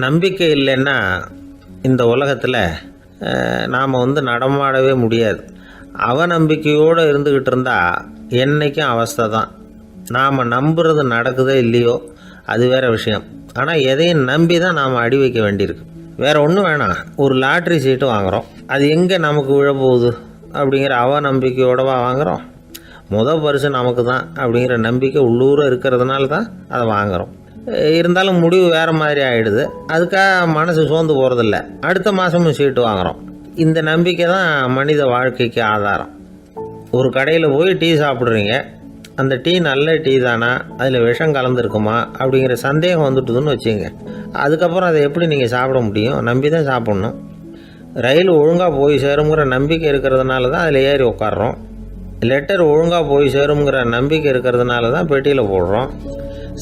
நம்பிக்கை இல்லைன்னா இந்த உலகத்தில் நாம் நடமாடவே முடியாது. அவநம்பிக்கையோடு இருந்துக்கிட்டு இருந்தால் என்றைக்கும் அவஸ்தை தான். நாம் நம்புறது நடக்குதோ இல்லையோ அது வேறு விஷயம். ஆனால் எதையும் நம்பி தான் நாம் அடி வைக்க வேண்டியிருக்கு. வேறு ஒன்றும் வேணாம், ஒரு லாட்ரி சீட்டு வாங்குகிறோம், அது எங்கே நமக்கு விழப்போகுது அப்படிங்கிற அவநம்பிக்கையோடவா வாங்குகிறோம். பரிசு நமக்கு தான் அப்படிங்கிற நம்பிக்கை உள்ளூர இருக்கிறதுனால தான் அதை வாங்குகிறோம். இருந்தாலும் முடிவு வேறு மாதிரி ஆகிடுது. அதுக்காக மனசு சோர்ந்து போகிறதில்ல, அடுத்த மாதமும் சீட்டு வாங்குகிறோம். இந்த நம்பிக்கை தான் மனித வாழ்க்கைக்கு ஆதாரம். ஒரு கடையில் போய் டீ சாப்பிட்றீங்க, அந்த டீ நல்ல டீ தானா, அதில் விஷம் கலந்துருக்குமா அப்படிங்கிற சந்தேகம் வந்துட்டுதுன்னு வச்சுங்க. அதுக்கப்புறம் அதை எப்படி நீங்கள் சாப்பிட முடியும்? நம்பி தான் சாப்பிட்ணும். ரயில் ஒழுங்காக போய் சேருங்கிற நம்பிக்கை இருக்கிறதுனால தான் அதில் ஏறி உட்காடுறோம். லெட்டர் ஒழுங்காக போய் சேருங்கிற நம்பிக்கை இருக்கிறதுனால தான் பெட்டியில் போடுறோம்.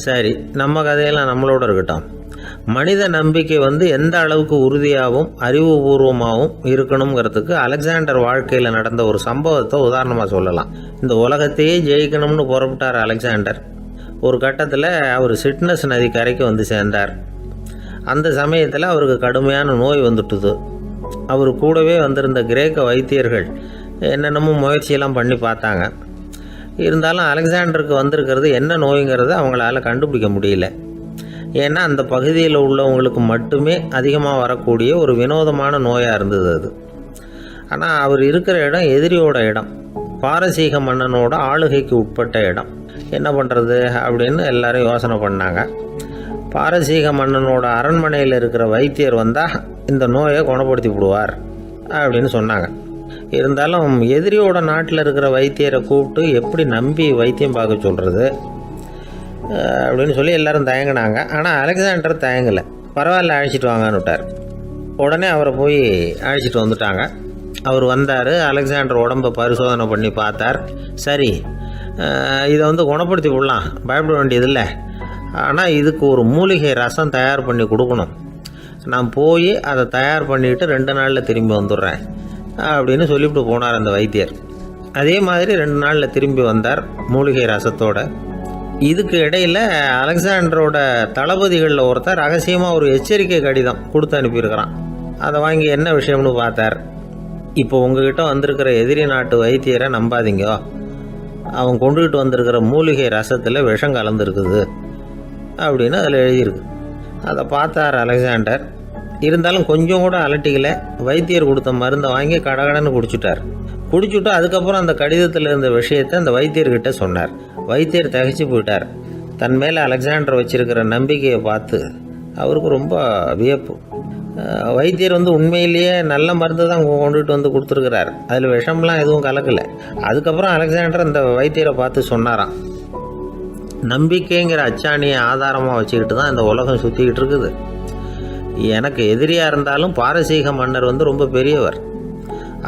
சரி, நம்ம கதையெல்லாம் நம்மளோட இருக்கட்டும். மனித நம்பிக்கை எந்த அளவுக்கு உறுதியாகவும் அறிவுபூர்வமாகவும் இருக்கணுங்கிறதுக்கு அலெக்சாண்டர் வாழ்க்கையில் நடந்த ஒரு சம்பவத்தை உதாரணமாக சொல்லலாம். இந்த உலகத்தையே ஜெயிக்கணும்னு புறப்பட்டார் அலெக்சாண்டர். ஒரு கட்டத்தில் அவர் சிட்னஸ் நதி கரைக்கு சேர்ந்தார். அந்த சமயத்தில் அவருக்கு கடுமையான நோய் வந்துட்டுது. அவர் கூடவே வந்திருந்த கிரேக்க வைத்தியர்கள் என்னென்னமோ முயற்சியெல்லாம் பண்ணி பார்த்தாங்க. இருந்தாலும் அலெக்சாண்டருக்கு வந்திருக்கிறது என்ன நோய்ங்கிறத அவங்களால கண்டுபிடிக்க முடியல. ஏன்னா அந்த பகுதியில் உள்ளவங்களுக்கு மட்டுமே அதிகமாக வரக்கூடிய ஒரு வினோதமான நோயாக இருந்தது அது. ஆனால் அவர் இருக்கிற இடம் எதிரியோட இடம், பாரசீக மன்னனோட ஆளுகைக்கு உட்பட்ட இடம். என்ன பண்ணுறது அப்படின்னு எல்லாரும் யோசனை பண்ணாங்க. பாரசீக மன்னனோட அரண்மனையில் இருக்கிற வைத்தியர் வந்தால் இந்த நோயை குணப்படுத்தி விடுவார் அப்படின்னு சொன்னாங்க. இருந்தாலும் எதிரியோட நாட்டில் இருக்கிற வைத்தியரை கூப்பிட்டு எப்படி நம்பி வைத்தியம் பார்க்க சொல்கிறது அப்படின்னு சொல்லி எல்லோரும் தயங்கினாங்க. ஆனால் அலெக்சாண்டர் தயங்கலை. பரவாயில்ல, அழைச்சிட்டு வாங்கன்னு விட்டார். உடனே அவரை போய் அழைச்சிட்டு வந்துட்டாங்க. அவர் வந்தார். அலெக்சாண்டர் உடம்பை பரிசோதனை பண்ணி பார்த்தார். சரி, இதை குணப்படுத்தி விடலாம், பயப்பட வேண்டியதில்லை. ஆனால் இதுக்கு ஒரு மூலிகை ரசம் தயார் பண்ணி கொடுக்கணும். நான் போய் அதை தயார் பண்ணிவிட்டு 2 நாளில் திரும்பி வந்துடுறேன் அப்படின்னு சொல்லிவிட்டு போனார் அந்த வைத்தியர். அதே மாதிரி 2 நாளில் திரும்பி வந்தார் மூலிகை ரசத்தோட. இதுக்கு இடையில் அலெக்சாண்டரோட தளபதிகளில் ஒருத்தர் ரகசியமாக ஒரு எச்சரிக்கை கடிதம் கொடுத்து அனுப்பியிருக்கிறான். அதை வாங்கி என்ன விஷயம்னு பார்த்தார். இப்போ உங்ககிட்ட வந்திருக்கிற எதிரி நாட்டு வைத்தியரை நம்பாதீங்க, அவன் கொண்டுகிட்டு வந்திருக்கிற மூலிகை ரசத்தில் விஷம் கலந்துருக்குது அப்படின்னு அதில் எழுதியிருக்கு. அதை பார்த்தார் அலெக்சாண்டர். இருந்தாலும் கொஞ்சம் கூட அலட்டிக்கலை. வைத்தியர் கொடுத்த மருந்தை வாங்கி கடகடன்னு குடிச்சுட்டு அதுக்கப்புறம் அந்த கடிதத்தில் இருந்த விஷயத்தை அந்த வைத்தியர்கிட்ட சொன்னார். வைத்தியர் திகைச்சு போயிட்டார். தன் மேலே அலெக்சாண்டர் வச்சிருக்கிற நம்பிக்கையை பார்த்து அவருக்கு ரொம்ப வியப்பு. வைத்தியர் உண்மையிலேயே நல்ல மருந்து தான் கொண்டுகிட்டு கொடுத்துருக்கிறார், அதில் விஷம்லாம் எதுவும் கலக்கலை. அதுக்கப்புறம் அலெக்சாண்டர் அந்த வைத்தியரை பார்த்து சொன்னாராம், நம்பிக்கைங்கிற அச்சாணியை ஆதாரமாக வச்சுக்கிட்டு தான் இந்த உலகம் சுற்றிக்கிட்டு இருக்குது. எனக்கு எதிரியாக இருந்தாலும் பாரசீக மன்னர் ரொம்ப பெரியவர்.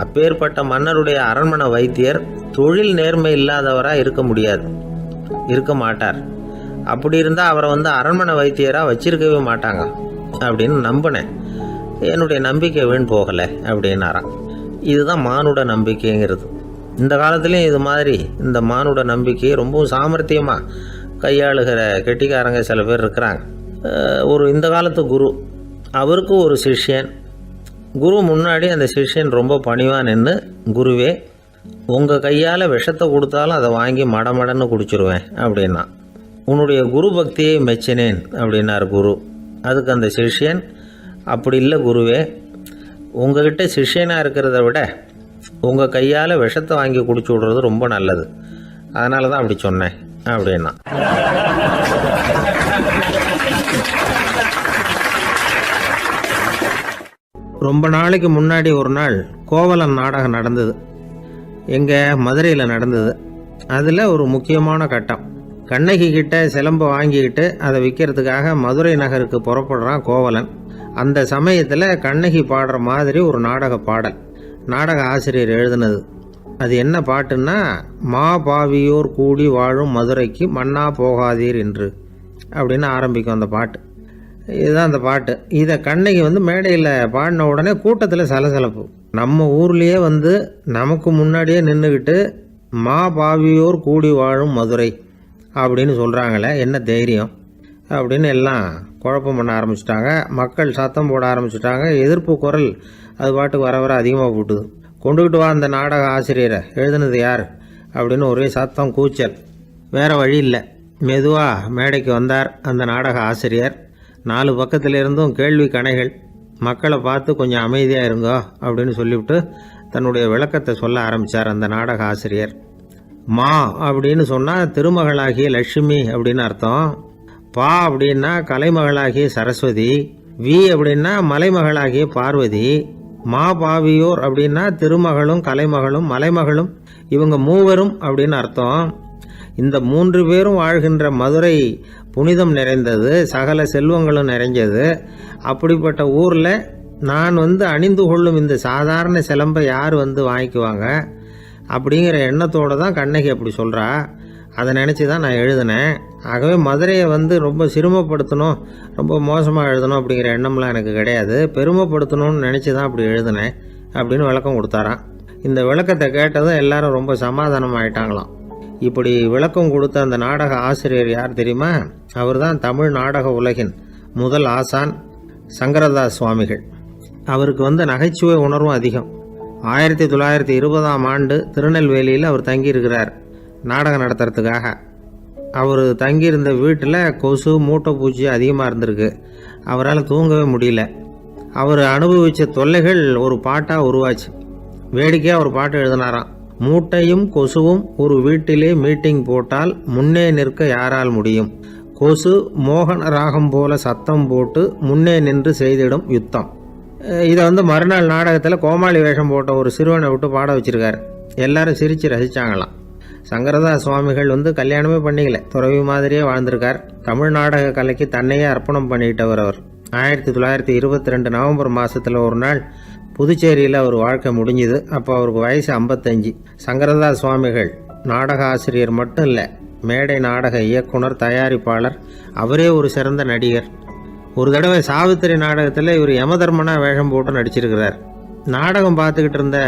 அப்பேற்பட்ட மன்னருடைய அரண்மனை வைத்தியர் தொழில் நேர்மை இல்லாதவராக இருக்க மாட்டார். அப்படி இருந்தால் அவரை அரண்மனை வைத்தியராக வச்சிருக்கவே மாட்டாங்க அப்படின்னு நம்பினேன். என்னுடைய நம்பிக்கை வீண் போகலை அப்படின்னாராம். இதுதான் மானுட நம்பிக்கைங்கிறது. இந்த காலத்துலேயும் இது மாதிரி இந்த மானுட நம்பிக்கையை ரொம்பவும் சாமர்த்தியமாக கையாளுகிற கெட்டிக்காரங்க சில பேர் இருக்கிறாங்க. ஒரு இந்த காலத்து குரு, அவருக்கு ஒரு சிஷ்யன். குரு முன்னாடி அந்த சிஷ்யன் ரொம்ப பணிவாக நின்று, குருவே, உங்கள் கையால் விஷத்தை கொடுத்தாலும் அதை வாங்கி மடமடன்னு குடிச்சிருவேன் அப்படின்னா. உன்னுடைய குரு பக்தியை மெச்சினேன் அப்படின்னார் குரு. அதுக்கு அந்த சிஷ்யன், அப்படி இல்லை குருவே, உங்ககிட்ட சிஷ்யனாக இருக்கிறத விட உங்கள் கையால் விஷத்தை வாங்கி குடிச்சு விடுறது ரொம்ப நல்லது, அதனால தான் அப்படி சொன்னேன் அப்படின்னா. ரொம்ப நாளைக்கு முன்னாடி ஒரு நாள் கோவலன் நாடகம் நடந்தது. எங்கே மதுரையில் நடந்தது. அதில் ஒரு முக்கியமான கட்டம். கண்ணகி கிட்ட சிலம்பை வாங்கிக்கிட்டு அதை விற்கிறதுக்காக மதுரை நகருக்கு புறப்படுறான் கோவலன். அந்த சமயத்தில் கண்ணகி பாடுற மாதிரி ஒரு நாடக பாடல், நாடக ஆசிரியர் எழுதினது. அது என்ன பாட்டுன்னா, மா பாவியோர் கூடி வாழும் மதுரைக்கு மன்னா போகாதீர் என்று அப்படின்னு ஆரம்பிக்கும் அந்த பாட்டு. இதுதான் அந்த பாட்டு. இதை கண்ணகி மேடையில் பாடின உடனே கூட்டத்தில் சலசலப்பு. நம்ம ஊர்லேயே நமக்கு முன்னாடியே நின்றுக்கிட்டு மா பாவியோர் கூடி வாழும் மதுரை அப்படின்னு சொல்கிறாங்களே, என்ன தைரியம். அப்படின்னு எல்லாம் குழப்பம் பண்ண ஆரம்பிச்சிட்டாங்க. மக்கள் சத்தம் போட ஆரம்பிச்சிட்டாங்க. எதிர்ப்பு குரல் அது பாட்டுக்கு வர வர அதிகமாக போட்டுது. கொண்டுக்கிட்டு வா அந்த நாடக ஆசிரியரை, எழுதுனது யார் அப்படின்னு ஒரே சத்தம், கூச்சல். வேறு வழி இல்லை. மெதுவாக மேடைக்கு வந்தார் அந்த நாடக ஆசிரியர். 4 பக்கத்திலிருந்தும் கேள்வி கணைகள். மக்களை பார்த்து கொஞ்சம் அமைதியாக இருங்கோ அப்படின்னு சொல்லிவிட்டு தன்னுடைய விளக்கத்தை சொல்ல ஆரம்பித்தார் அந்த நாடக ஆசிரியர். மா அப்படின்னு சொன்னால் திருமகளாகிய லட்சுமி அப்படின்னு அர்த்தம். பா அப்படின்னா கலைமகளாகிய சரஸ்வதி. வி அப்படின்னா மலைமகளாகிய பார்வதி. மா பாவியோர் அப்படின்னா திருமகளும் கலைமகளும் மலைமகளும், இவங்க மூவரும் அப்படின்னு அர்த்தம். இந்த 3 பேரும் வாழ்கின்ற மதுரை புனிதம் நிறைந்தது, சகல செல்வங்களும் நிறைஞ்சது. அப்படிப்பட்ட ஊரில் நான் அணிந்து கொள்ளும் இந்த சாதாரண சிலம்பை யார் வாங்கிக்குவாங்க அப்படிங்கிற எண்ணத்தோடு தான் கண்ணகி அப்படி சொல்கிறா. அதை நினச்சி தான் நான் எழுதினேன். ஆகவே மதுரையை ரொம்ப சிரமப்படுத்தணும், ரொம்ப மோசமாக எழுதணும் அப்படிங்கிற எண்ணம்லாம் எனக்கு கிடையாது. பெருமைப்படுத்தணும்னு நினச்சி தான் அப்படி எழுதினேன் அப்படின்னு விளக்கம் கொடுத்தாராம். இந்த விளக்கத்தை கேட்டதும் எல்லாரும் ரொம்ப சமாதானம் ஆயிட்டாங்களாம். இப்படி விளக்கம் கொடுத்த அந்த நாடக ஆசிரியர் யார் தெரியுமா? அவர் தான் தமிழ் நாடக உலகின் முதல் ஆசான் சங்கரதாஸ் சுவாமிகள். அவருக்கு நகைச்சுவை உணர்வும் அதிகம். 1920ஆம் ஆண்டு திருநெல்வேலியில் அவர் தங்கியிருக்கிறார் நாடகம் நடத்துறதுக்காக. அவர் தங்கியிருந்த வீட்டில் கொசு மூட்டை பூச்சி அதிகமாக இருந்திருக்கு. அவரால் தூங்கவே முடியல. அவர் அனுபவித்த தொல்லைகள் ஒரு பாட்டாக உருவாச்சு. வேடிக்கையாக ஒரு பாட்டு எழுதினாராம். மூட்டையும் கொசுவும் ஒரு வீட்டிலே மீட்டிங் போட்டால் முன்னே நிற்க யாரால் முடியும்? கொசு மோகன ராகம் போல சத்தம் போட்டு முன்னே நின்று செய்திடும் யுத்தம். இதை மறுநாள் நாடகத்தில் கோமாளி வேஷம் போட்ட ஒரு சிறுவனை விட்டு பாட வச்சிருக்காரு. எல்லாரும் சிரித்து ரசித்தாங்களாம். சங்கரதாஸ் சுவாமிகள் கல்யாணமே பண்ணிக்கல, துறவி மாதிரியே வாழ்ந்திருக்கார். தமிழ் நாடக கலைக்கு தன்னையே அர்ப்பணம் பண்ணிட்டவர் அவர். 1922 நவம்பர் மாதத்தில் ஒரு நாள் புதுச்சேரியில் அவர் வாழ்க்கை முடிஞ்சுது. அப்போ அவருக்கு வயசு 55. சங்கரதாஸ் சுவாமிகள் நாடக ஆசிரியர் மட்டும் இல்லை, மேடை நாடக இயக்குனர், தயாரிப்பாளர். அவரே ஒரு சிறந்த நடிகர். ஒரு தடவை சாவித்திரி நாடகத்தில் இவர் யமதர்மனா வேஷம் போட்டு நடிச்சிருக்கிறார். நாடகம் பார்த்துக்கிட்டு இருந்த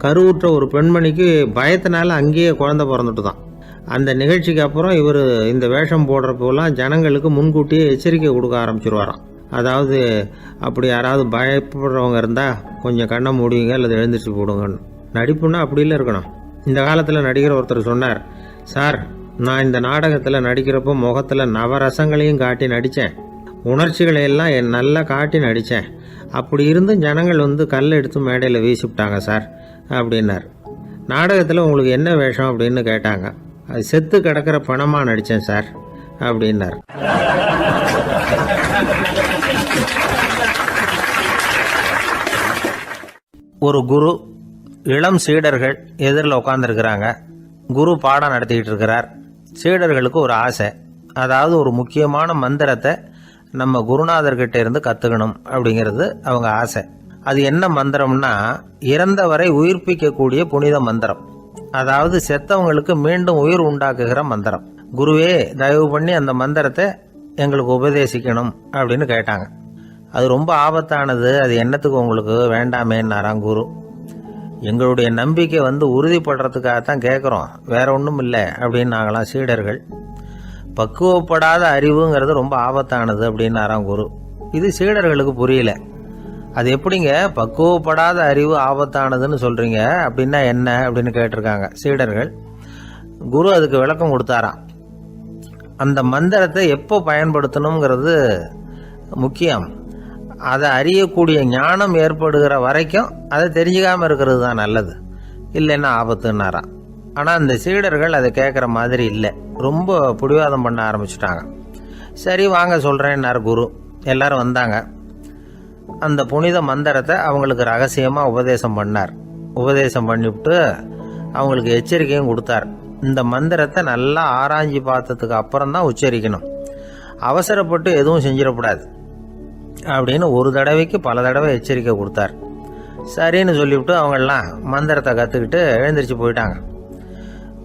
கருவுற்ற ஒரு பெண்மணிக்கு பயத்தினால அங்கேயே குழந்தை பிறந்துட்டு தான். அந்த நிகழ்ச்சிக்கு அப்புறம் இவர் இந்த வேஷம் போடுறப்போலாம் ஜனங்களுக்கு முன்கூட்டியே எச்சரிக்கை கொடுக்க ஆரம்பிச்சிருவாராம். அதாவது அப்படி யாராவது பயப்படுறவங்க இருந்தால் கொஞ்சம் கண்ணை மூடிங்க அல்லது எழுந்திரிச்சு போடுங்கன்னு. நடிப்புன்னா அப்படிலாம் இருக்கணும். இந்த காலத்தில் நடிகர் ஒருத்தர் சொன்னார், சார் நான் இந்த நாடகத்தில் நடிக்கிறப்போ முகத்தில் நவரசங்களையும் காட்டி நடித்தேன், உணர்ச்சிகளை எல்லாம் நல்லா காட்டி நடித்தேன். அப்படி இருந்தும் ஜனங்கள் கல்லை எடுத்து மேடையில் வீசிவிட்டாங்க சார் அப்படின்னார். நாடகத்தில் உங்களுக்கு என்ன வேஷம் அப்படின்னு கேட்டாங்க. அது செத்து கிடக்கிற பணமாக நடித்தேன் சார் அப்படின்னார். ஒரு குரு, இளம் சீடர்கள் எதிரில் உட்காந்துருக்கிறாங்க. குரு பாடம் நடத்திக்கிட்டு இருக்கிறார். சீடர்களுக்கு ஒரு ஆசை, அதாவது ஒரு முக்கியமான மந்திரத்தை நம்ம குருநாதர்கிட்ட இருந்து கற்றுக்கணும் அப்படிங்கிறது அவங்க ஆசை. அது என்ன மந்திரம்னா, இறந்தவரை உயிர்ப்பிக்கக்கூடிய புனித மந்திரம். அதாவது செத்தவங்களுக்கு மீண்டும் உயிர் உண்டாக்குகிற மந்திரம். குருவே தயவு பண்ணி அந்த மந்திரத்தை எங்களுக்கு உபதேசிக்கணும் அப்படின்னு கேட்டாங்க. அது ரொம்ப ஆபத்தானது, அது என்னத்துக்கு உங்களுக்கு வேண்டாமேன்னாராம் குரு. எங்களுடைய நம்பிக்கை உறுதிப்படுறதுக்காகத்தான் கேட்குறோம், வேற ஒன்றும் இல்லை அப்படின்னாங்களாம் சீடர்கள். பக்குவப்படாத அறிவுங்கிறது ரொம்ப ஆபத்தானது அப்படின்னாராம் குரு. இது சீடர்களுக்கு புரியல. அது எப்படிங்க பக்குவப்படாத அறிவு ஆபத்தானதுன்னு சொல்கிறீங்க, அப்படின்னா என்ன அப்படின்னு கேட்டிருக்காங்க சீடர்கள். குரு அதுக்கு விளக்கம் கொடுத்தாராம். அந்த மந்திரத்தை எப்போ பயன்படுத்தணுங்கிறது முக்கியம். அதை அறியக்கூடிய ஞானம் ஏற்படுகிற வரைக்கும் அதை தெரிஞ்சுக்காமல் இருக்கிறது தான் நல்லது, இல்லைன்னா ஆபத்துன்னாராம். ஆனால் அந்த சீடர்கள் அதை கேட்குற மாதிரி இல்லை, ரொம்ப பிடிவாதம் பண்ண ஆரம்பிச்சுட்டாங்க. சரி வாங்க சொல்கிறேன்னார் குரு. எல்லாரும் வந்தாங்க. அந்த புனித மந்திரத்தை அவங்களுக்கு ரகசியமாக உபதேசம் பண்ணார். உபதேசம் பண்ணிவிட்டு அவங்களுக்கு எச்சரிக்கையும் கொடுத்தார். இந்த மந்திரத்தை நல்லா ஆராய்ச்சி பார்த்ததுக்கு அப்புறம் தான் உச்சரிக்கணும், அவசரப்பட்டு எதுவும் செஞ்சிடக்கூடாது அப்படின்னு ஒரு தடவைக்கு பல தடவை எச்சரிக்கை கொடுத்தார். சரின்னு சொல்லிவிட்டு அவங்கெல்லாம் மந்திரத்தை கற்றுக்கிட்டு எழுந்திரிச்சு போயிட்டாங்க.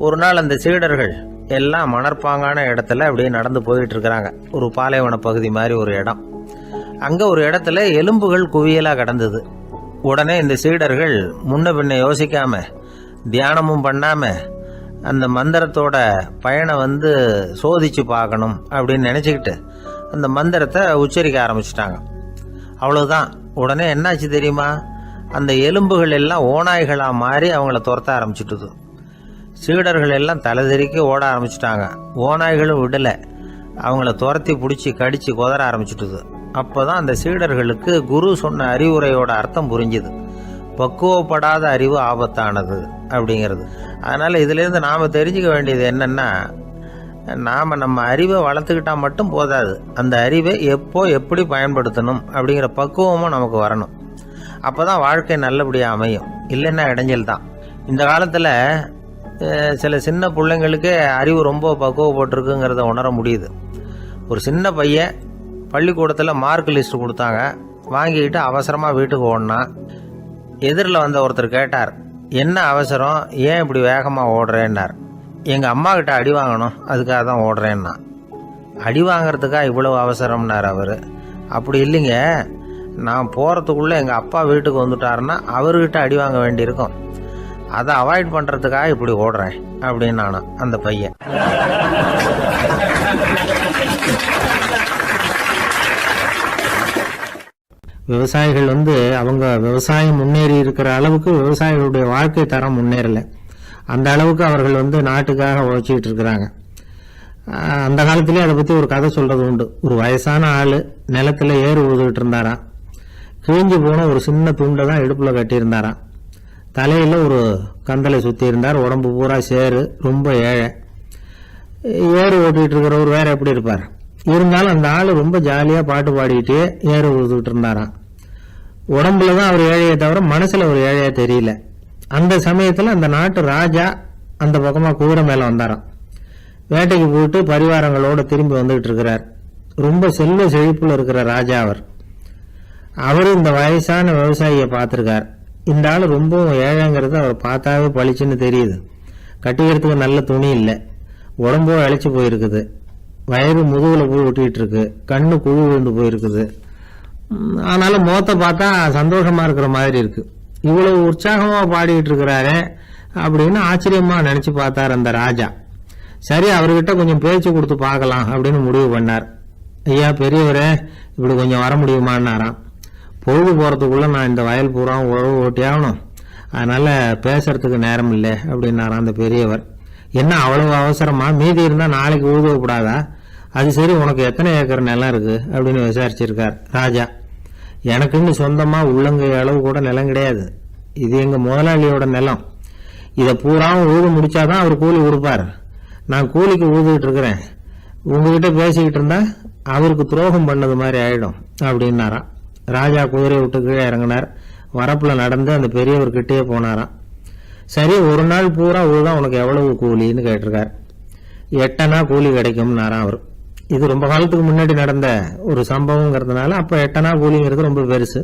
ஒரு நாள் அந்த சீடர்கள் எல்லாம் மணற்பாங்கான இடத்துல அப்படியே நடந்து போயிட்டு இருக்கிறாங்க. ஒரு பாலைவன பகுதி மாதிரி ஒரு இடம். அங்கே ஒரு இடத்துல எலும்புகள் குவியலாக கிடந்தது. உடனே இந்த சீடர்கள் முன்ன பின்ன யோசிக்காம, தியானமும் பண்ணாம அந்த மந்திரத்தோட பயனை சோதிச்சு பார்க்கணும் அப்படின்னு நினச்சிக்கிட்டு அந்த மந்திரத்தை உச்சரிக்க ஆரம்பிச்சிட்டாங்க. அவ்வளவுதான். உடனே என்னாச்சு தெரியுமா? அந்த எலும்புகள் எல்லாம் ஓநாய்களாக மாறி அவங்கள துரத்த ஆரம்பிச்சுட்டுது. சீடர்கள் எல்லாம் தலைதெறிக்க ஓட ஆரம்பிச்சிட்டாங்க. ஓநாய்களும் விடலை, அவங்கள துரத்தி பிடிச்சி கடிச்சு கொதற ஆரம்பிச்சுட்டுது. அப்போ தான் அந்த சீடர்களுக்கு குரு சொன்ன அறிவுரையோட அர்த்தம் புரிஞ்சுது. பக்குவப்படாத அறிவு ஆபத்தானது அப்படிங்கிறது. அதனால் இதிலேருந்து நாம் தெரிஞ்சுக்க வேண்டியது என்னென்னா, நாம் நம்ம அறிவை வளர்த்துக்கிட்டால் மட்டும் போதாது, அந்த அறிவை எப்போ எப்படி பயன்படுத்தணும் அப்படிங்கிற பக்குவமும் நமக்கு வரணும். அப்போ தான் வாழ்க்கை நல்லபடியாக அமையும். இல்லைன்னா இடைஞ்சல் தான். இந்த காலத்தில் சில சின்ன பிள்ளைங்களுக்கே அறிவு ரொம்ப பக்குவப்பட்டிருக்குங்கிறத உணர முடியுது. ஒரு சின்ன பையன் பள்ளிக்கூடத்தில் மார்க் லிஸ்ட் கொடுத்தாங்க, வாங்கிக்கிட்டு அவசரமாக வீட்டுக்கு ஓடினான். எதிரில் வந்த ஒருத்தர் கேட்டார், என்ன அவசரம், ஏன் இப்படி வேகமாக ஓடுறேன்னார். எங்கள் அம்மா கிட்ட அடி வாங்கணும், அதுக்காக தான் ஓடுறேன்னா. அடி வாங்கிறதுக்கா இவ்வளவு அவசரம்னார் அவர். அப்படி இல்லைங்க, நான் போகிறதுக்குள்ளே எங்கள் அப்பா வீட்டுக்கு வந்துட்டாருன்னா அவர்கிட்ட அடி வாங்க வேண்டியிருக்கும், அதை அவாய்ட் பண்ணுறதுக்காக இப்படி ஓடுறேன் அப்படின்னு நானும் அந்த பையன். விவசாயிகள் அவங்க விவசாயம் முன்னேறி இருக்கிற அளவுக்கு விவசாயிகளுடைய வாழ்க்கை தரம் முன்னேறலை. அந்த அளவுக்கு அவர்கள் நாட்டுக்காக உழைச்சிக்கிட்டு இருக்கிறாங்க. அந்த காலத்திலே அதை பற்றி ஒரு கதை சொல்கிறது உண்டு. ஒரு வயசான ஆள் நிலத்தில் ஏறு உழுதுகிட்டு இருந்தாராம். கிழிஞ்சு போன ஒரு சின்ன துண்டை தான் இடுப்பில் கட்டியிருந்தாராம். தலையில் ஒரு கந்தலை சுற்றி இருந்தார். உடம்பு பூரா சேரு, ரொம்ப ஏழை. ஏறு ஓட்டிகிட்டு இருக்கிறவர் வேற எப்படி இருப்பார்? இருந்தாலும் அந்த ஆள் ரொம்ப ஜாலியாக பாட்டு பாடிக்கிட்டே ஏறு உழுதுகிட்டு இருந்தாராம். உடம்புல தான் அவர் ஏழையை தவிர மனசில் ஒரு ஏழையா தெரியல. அந்த சமயத்தில் அந்த நாட்டு ராஜா அந்த பக்கமாக குதிரை மேலே வந்தாராம். வேட்டைக்கு போயிட்டு பரிவாரங்களோடு திரும்பி வந்துகிட்டு இருக்கிறார். ரொம்ப செல்வ செழிப்பில் இருக்கிற ராஜா அவர் இந்த வயசான விவசாயியை பார்த்துருக்கார். இந்த ஆள் ரொம்பவும் ஏழைங்கிறது அவர் பார்த்தாவே பளிச்சுன்னு தெரியுது. கட்டிக்கிறதுக்கு நல்ல துணி இல்லை, உடம்போ இழைச்சி போயிருக்குது, வயிறு முதுகில் போய் ஒட்டிகிட்டு இருக்கு, கண்ணு குழு விழுந்து போயிருக்குது. ஆனாலும் முகத்தை பார்த்தா சந்தோஷமா இருக்கிற மாதிரி இருக்கு. இவ்வளவு உற்சாகமா பாடிக்கிட்டு இருக்கிறாரே அப்படின்னு ஆச்சரியமா நினைச்சு பார்த்தார் அந்த ராஜா. சரி, அவர்கிட்ட கொஞ்சம் பேச்சு கொடுத்து பார்க்கலாம் அப்படின்னு முடிவு பண்ணார். ஐயா பெரியவரே, இப்படி கொஞ்சம் வர முடியுமான்னாராம். பொழுது போறதுக்குள்ள நான் இந்த வயல் பூரா உழவு ஓட்டி ஆகணும், அதனால பேசுறதுக்கு நேரம் இல்லை அப்படின்னாராம் அந்த பெரியவர். என்ன அவ்வளவு அவசரமா? மீதி இருந்தா நாளைக்கு உழுதக்கூடாதா? அது சரி, உனக்கு எத்தனை ஏக்கர் நிலம் இருக்கு அப்படின்னு விசாரிச்சிருக்கார் ராஜா. எனக்குன்னு சொந்தமா உள்ளங்கை அளவு கூட நிலம் கிடையாது, இது எங்க முதலாளியோட நிலம். இதை பூராவும் உழுது முடிச்சாதான் அவர் கூலி கொடுப்பார். நான் கூலிக்கு உழுதுகிட்டு இருக்கிறேன், உங்ககிட்ட பேசிக்கிட்டு இருந்தா அவருக்கு துரோகம் பண்ணது மாதிரி ஆயிடும் அப்படின்னாராம். ராஜா குதிரையை விட்டு கீழே இறங்கினார். வரப்புல நடந்து அந்த பெரியவர்கிட்டயே போனாராம். சரி, ஒரு நாள் பூரா உழுதா உனக்கு எவ்வளவு கூலின்னு கேட்டிருக்கார். 8 அணா கூலி கிடைக்கும்னாராம் அவர். இது ரொம்ப காலத்துக்கு முன்னாடி நடந்த ஒரு சம்பவங்கிறதுனால அப்ப 8 அணா கூலிங்கிறது ரொம்ப பெருசு.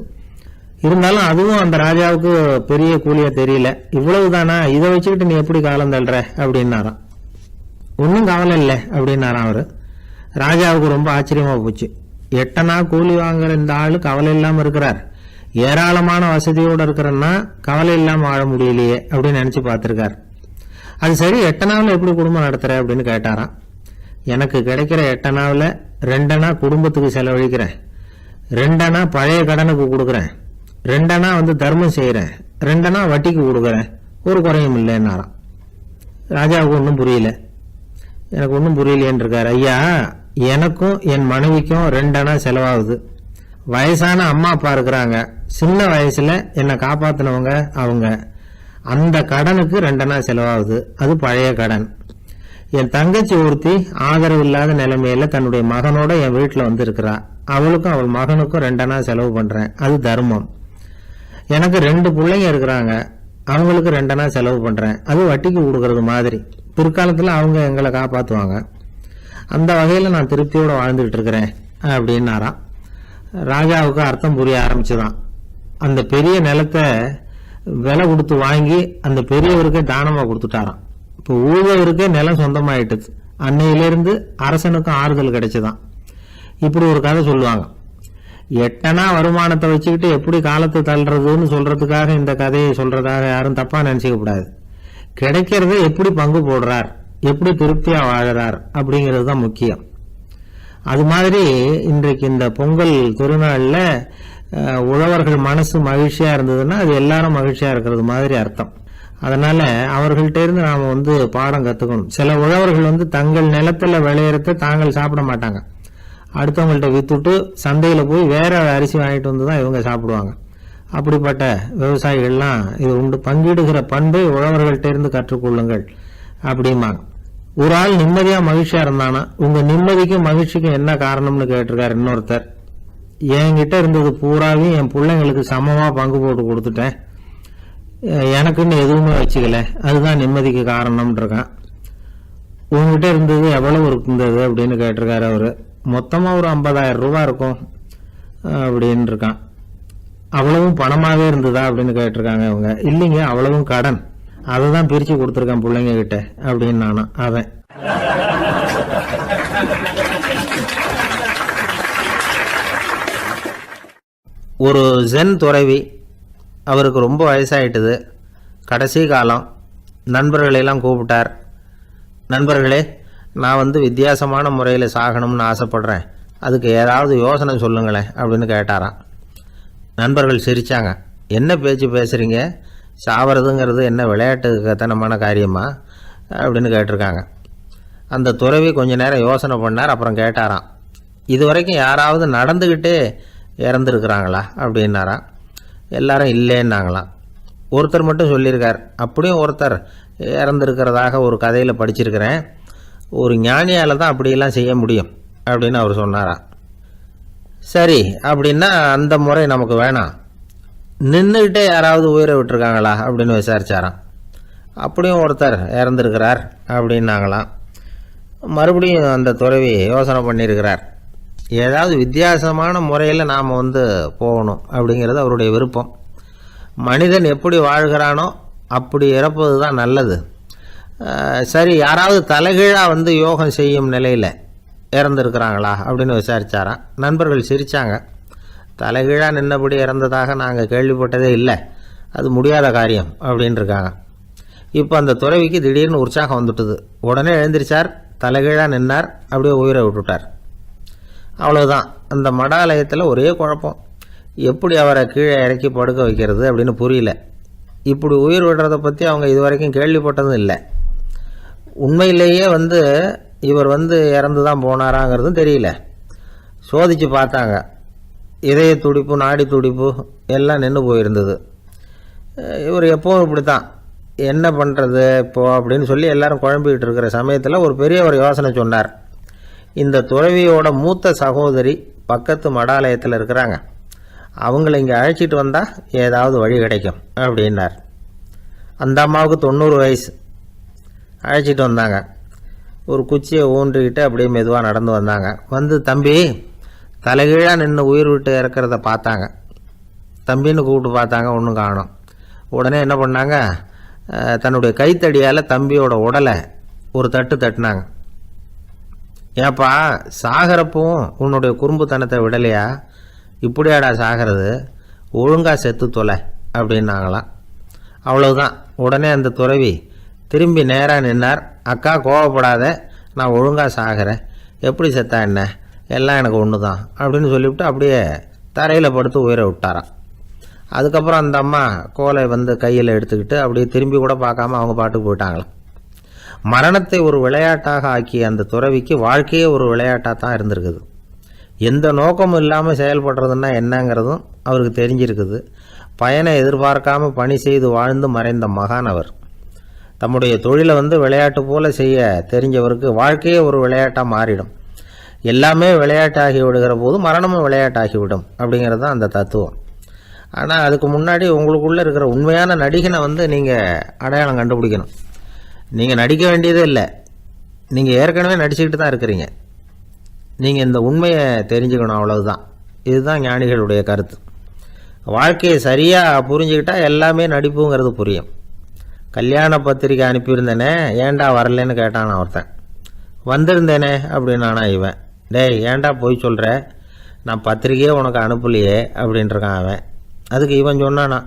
இருந்தாலும் அதுவும் அந்த ராஜாவுக்கு பெரிய கூலியா தெரியல. இவ்வளவுதானா, இதை வச்சுக்கிட்டு நீ எப்படி காலம் தள்ளுற அப்படின்னாராம். ஒன்னும் கவலை இல்லை அப்படின்னாராம் அவரு. ராஜாவுக்கு ரொம்ப ஆச்சரியமா போச்சு. 8 அணா கூலி வாங்குற இந்த ஆளு கவலை இல்லாம இருக்கிறார், ஏராளமான வசதியோட இருக்கிறன்னா கவலை இல்லாம வாழ முடியலையே அப்படின்னு நினைச்சு பார்த்திருக்கார். அது சரி, 8 அணாவில் எப்படி குடும்பம் நடத்துற அப்படின்னு கேட்டாராம். எனக்கு கிடைக்கிற 8 அணாவில் 2 அணா குடும்பத்துக்கு செலவழிக்கிறேன், 2 அணா பழைய கடனுக்கு கொடுக்குறேன், 2 அணா தர்மம் செய்யறேன், 2 அணா வட்டிக்கு கொடுக்குறேன், ஒரு குறையும் இல்லைன்னாராம். ராஜாவுக்கு ஒன்றும் புரியல. எனக்கு ஒன்றும் புரியலேன்னு இருக்காரு. ஐயா, எனக்கும் என் மனைவிக்கும் 2 அணா செலவாகுது. வயசான அம்மா அப்பா இருக்கிறாங்க, சின்ன வயசுல என்னை காப்பாத்தினவங்க அவங்க. அந்த கடனுக்கு 2 அணா செலவாகுது, அது பழைய கடன். என் தங்கச்சி ஒருத்தி ஆதரவு இல்லாத நிலைமையில தன்னுடைய மகனோட என் வீட்டுல இருக்கிறா, அவளுக்கும் அவள் மகனுக்கும் 2 அணா செலவு பண்றேன், அது தர்மம். எனக்கு 2 பிள்ளைங்க இருக்கிறாங்க, அவங்களுக்கு 2 அணா செலவு பண்றேன், அது வட்டிக்கு கொடுக்கறது மாதிரி. பிற்காலத்துல அவங்க எங்களை காப்பாத்துவாங்க. அந்த வகையில நான் திருப்தியோட வாழ்ந்துகிட்டு இருக்கிறேன் அப்படின்னாராம். ராஜாவுக்கு அர்த்தம் புரிய ஆரம்பிச்சுதான். அந்த பெரிய நிலத்தை விலை கொடுத்து வாங்கி அந்த பெரியவருக்கே தானமா கொடுத்துட்டாராம். இப்போ ஊழவருக்கே நிலம் சொந்தமாயிட்டுது. அன்னையிலிருந்து அரசனுக்கும் ஆறுதல் கிடைச்சுதான். இப்படி ஒரு கதை சொல்லுவாங்க. 8 அணா வருமானத்தை வச்சுக்கிட்டு எப்படி காலத்தை தள்ளுறதுன்னு சொல்றதுக்காக இந்த கதையை சொல்றதாக யாரும் தப்பா நினைச்சுக்க கூடாது. கிடைக்கிறத எப்படி பங்கு போடுறார், எப்படி திருப்தியா வாழறார் அப்படிங்கிறது தான் முக்கியம். அது மாதிரி இன்றைக்கு இந்த பொங்கல் திருநாளில் உழவர்கள் மனசு மகிழ்ச்சியாக இருந்ததுன்னா அது எல்லாரும் மகிழ்ச்சியாக இருக்கிறது மாதிரி அர்த்தம். அதனால அவர்கள்ட்ட இருந்து நாம் பாடம் கற்றுக்கணும். சில உழவர்கள் தங்கள் நிலத்தில் விளையிறத தாங்கள் சாப்பிட மாட்டாங்க, அடுத்தவங்கள்ட்ட வித்துட்டு சந்தையில் போய் வேற அரிசி வாங்கிட்டு வந்து தான் இவங்க சாப்பிடுவாங்க. அப்படிப்பட்ட விவசாயிகள்லாம் இது உண்டு. பங்கிடுகிற பண்பை உழவர்கள்ட்ட இருந்து கற்றுக்கொள்ளுங்கள் அப்படிம்பாங்க. ஒரு ஆள் நிம்மதியா மகிழ்ச்சியா இருந்தானா உங்க நிம்மதிக்கும் மகிழ்ச்சிக்கும் என்ன காரணம்னு கேட்டிருக்காரு இன்னொருத்தர். என்கிட்ட இருந்தது பூராவையும் என் பிள்ளைங்களுக்கு சமமா பங்கு போட்டு கொடுத்துட்டேன், எனக்குன்னு எதுவுமே வச்சுக்கல, அதுதான் நிம்மதிக்கு காரணம்னு இருக்கான். உங்ககிட்ட இருந்தது எவ்வளவு இருந்தது அப்படின்னு கேட்டிருக்காரு அவரு. மொத்தமா ஒரு 50,000 ரூபாய் இருக்கும் அப்படின்னு இருக்கான். அவ்வளவும் பணமாவே இருந்ததா அப்படின்னு கேட்டிருக்காங்க அவங்க. இல்லைங்க, அவ்வளவும் கடன், அதை தான் பிரிச்சு கொடுத்துருக்கேன் பிள்ளைங்க கிட்ட அப்படின்னு நானும். அவன் ஒரு ஜென் துறவி, அவருக்கு ரொம்ப வயசாயிட்டுது, கடைசி காலம். நண்பர்களெல்லாம் கூப்பிட்டார். நண்பர்களே, நான் வித்தியாசமான முறையில் சாகணும்னு ஆசைப்படுறேன், அதுக்கு ஏதாவது யோசனை சொல்லுங்களேன் அப்படின்னு கேட்டாராம். நண்பர்கள் சிரித்தாங்க. என்ன பேச்சு பேசுகிறீங்க, சாவறதுங்கிறது என்ன விளையாட்டுத்தனமான காரியமா அப்படின்னு கேட்டிருக்காங்க. அந்த துறவி கொஞ்ச நேரம் யோசனை பண்ணார். அப்புறம் கேட்டாராம், இது வரைக்கும் யாராவது நடந்துக்கிட்டே இறந்துருக்குறாங்களா அப்படின்னாராம். எல்லாரும் இல்லைன்னாங்களாம். ஒருத்தர் மட்டும் சொல்லியிருக்கார். அப்படியும் ஒருத்தர் இறந்துருக்கிறதாக ஒரு கதையில் படிச்சிருக்கிறேன், ஒரு ஞானியால் தான் அப்படியெல்லாம் செய்ய முடியும் அப்படின்னு அவர் சொன்னாராம். சரி, அப்படின்னா அந்த முறை நமக்கு வேணாம், நின்றுக்கிட்டே யாராவது உயிரை விட்டுருக்காங்களா அப்படின்னு விசாரிச்சாராம். அப்படியும் ஒருத்தர் இறந்துருக்கிறார் அப்படின்னாங்களாம். மறுபடியும் அந்த துறவி யோசனை பண்ணியிருக்கிறார். ஏதாவது வித்தியாசமான முறையில் நாம் போகணும் அப்படிங்கிறது அவருடைய விருப்பம். மனிதன் எப்படி வாழ்கிறானோ அப்படி இறப்பது தான் நல்லது. சரி, யாராவது தலைகீழாக யோகம் செய்யும் நிலையில் இறந்துருக்கிறாங்களா அப்படின்னு விசாரித்தாராம். நண்பர்கள் சிரித்தாங்க. தலைகீழாக நின்னபடி இறந்ததாக நாங்கள் கேள்விப்பட்டதே இல்லை, அது முடியாத காரியம் அப்படின்னு இருக்காங்க. இப்போ அந்த துறவிக்கு திடீர்னு உற்சாகம் வந்துட்டுது. உடனே எழுந்திரிச்சார், தலைகீழாக நின்னார், அப்படியே உயிரை விட்டுட்டார். அவ்வளோதான். அந்த மடாலயத்தில் ஒரே குழப்பம், எப்படி அவரை கீழே இறக்கி படுக்க வைக்கிறது அப்படின்னு புரியல. இப்படி உயிர் விடுறதை பற்றி அவங்க இது வரைக்கும் கேள்விப்பட்டதும் இல்லை. உண்மையிலேயே இவர் இறந்து தான் போனாராங்கிறதும் தெரியல. சோதித்து பார்த்தாங்க, இதய துடிப்பு, நாடி துடிப்பு எல்லாம் நின்று போயிருந்தது. இவர் எப்போவும் இப்படி தான், என்ன பண்ணுறது இப்போது அப்படின்னு சொல்லி எல்லாரும் குழம்பிக்கிட்டு இருக்கிற சமயத்தில் ஒரு பெரியவர் யோசனை சொன்னார். இந்த துறவியோட மூத்த சகோதரி பக்கத்து மடாலயத்தில் இருக்கிறாங்க, அவங்கள இங்கே அழைச்சிட்டு வந்தால் ஏதாவது வழி கிடைக்கும் அப்படின்னார். அந்த அம்மாவுக்கு 90 வயசு. அழைச்சிட்டு வந்தாங்க. ஒரு குச்சியை ஊன்றிக்கிட்டு அப்படியே மெதுவாக நடந்து வந்தாங்க. தம்பி, தலைகீழாக நின்று உயிர் விட்டு இறக்கிறத பார்த்தாங்க. தம்பின்னு கூப்பிட்டு பார்த்தாங்க, ஒன்றும் காணோம். உடனே என்ன பண்ணாங்க, தன்னுடைய கைத்தடியால் தம்பியோட உடலை ஒரு தட்டு தட்டினாங்க. ஏப்பா, சாகிறப்பவும் உன்னுடைய குறும்புத்தனத்தை விடலையா, இப்படியாடா சாகிறது, ஒழுங்காக செத்து தொலை அப்படின்னாங்களாம். அவ்வளவுதான். உடனே அந்த துறவி திரும்பி நேராக நின்னார். அக்கா, கோவப்படாத, நான் ஒழுங்காக சாகிறேன், எப்படி செத்தா என்ன, எல்லாம் எனக்கு ஒன்று தான் அப்படின்னு சொல்லிவிட்டு அப்படியே தரையில் படுத்து உயிரை விட்டாராம். அதுக்கப்புறம் அந்த அம்மா கோலை கையில் எடுத்துக்கிட்டு அப்படியே திரும்பி கூட பார்க்காம அவங்க பாட்டுக்கு போயிட்டாங்களாம். மரணத்தை ஒரு விளையாட்டாக ஆக்கிய அந்த துறவிக்கு வாழ்க்கையே ஒரு விளையாட்டாக தான் இருந்திருக்குது. எந்த நோக்கமும் இல்லாமல் செயல்படுறதுன்னா என்னங்கிறதும் அவருக்கு தெரிஞ்சிருக்குது. பயனை எதிர்பார்க்காம பணி செய்து வாழ்ந்து மறைந்த மகான் அவர். தம்முடைய தொழிலை விளையாட்டு போல செய்ய தெரிஞ்சவருக்கு வாழ்க்கையே ஒரு விளையாட்டாக மாறிடும். எல்லாமே விளையாட்டாகி விடுகிற போது மரணமும் விளையாட்டாகிவிடும் அப்படிங்கிறது தான் அந்த தத்துவம். ஆனால் அதுக்கு முன்னாடி உங்களுக்குள்ளே இருக்கிற உண்மையான நடிகனை நீங்கள் அடையாளம் கண்டுபிடிக்கணும். நீங்கள் நடிக்க வேண்டியதே இல்லை, நீங்கள் ஏற்கனவே நடிச்சுக்கிட்டு தான் இருக்கிறீங்க. நீங்கள் இந்த உண்மையை தெரிஞ்சுக்கணும், அவ்வளவுதான். இதுதான் ஞானிகளுடைய கருத்து. வாழ்க்கையை சரியாக புரிஞ்சுக்கிட்டால் எல்லாமே நடிப்புங்கிறது புரியும். கல்யாண பத்திரிக்கை அனுப்பியிருந்தேனே, ஏன்டா வரலன்னு கேட்டான் ஒருத்தன். வந்திருந்தேனே அப்படின்னானா இவன். டேய், ஏன்டா போய் சொல்கிற, நான் பத்திரிக்கையே உனக்கு அனுப்பலையே அப்படின்ட்டுருக்கான் அவன். அதுக்கு இவன் சொன்னானா,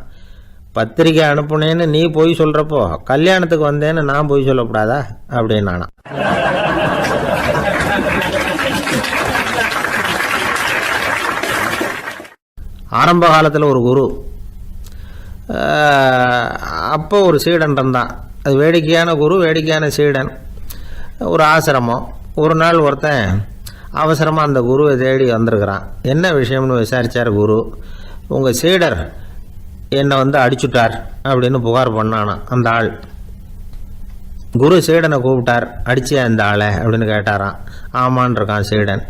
பத்திரிக்கை அனுப்புனேன்னு நீ போய் சொல்கிறப்போ கல்யாணத்துக்கு வந்தேன்னு நான் போய் சொல்லக்கூடாதா அப்படின்னானா. ஆரம்ப காலத்தில் ஒரு குரு, அப்போ ஒரு சீடன் இருந்தான். அது வேடிக்கையான குரு, வேடிக்கையான சீடன். ஒரு ஆசிரமம். ஒரு நாள் ஒருத்தன் அவசரமாக அந்த குருவை தேடி வந்திருக்கிறான். என்ன விஷயம்னு விசாரித்தார் குரு. உங்கள் சீடர் என்னை அடிச்சுட்டார் அப்படின்னு புகார் பண்ணானா அந்த ஆள். குரு சீடனை கூப்பிட்டார். அடிச்சே அந்த ஆளை அப்படின்னு கேட்டாரான். ஆமான் இருக்கான் சீடன்.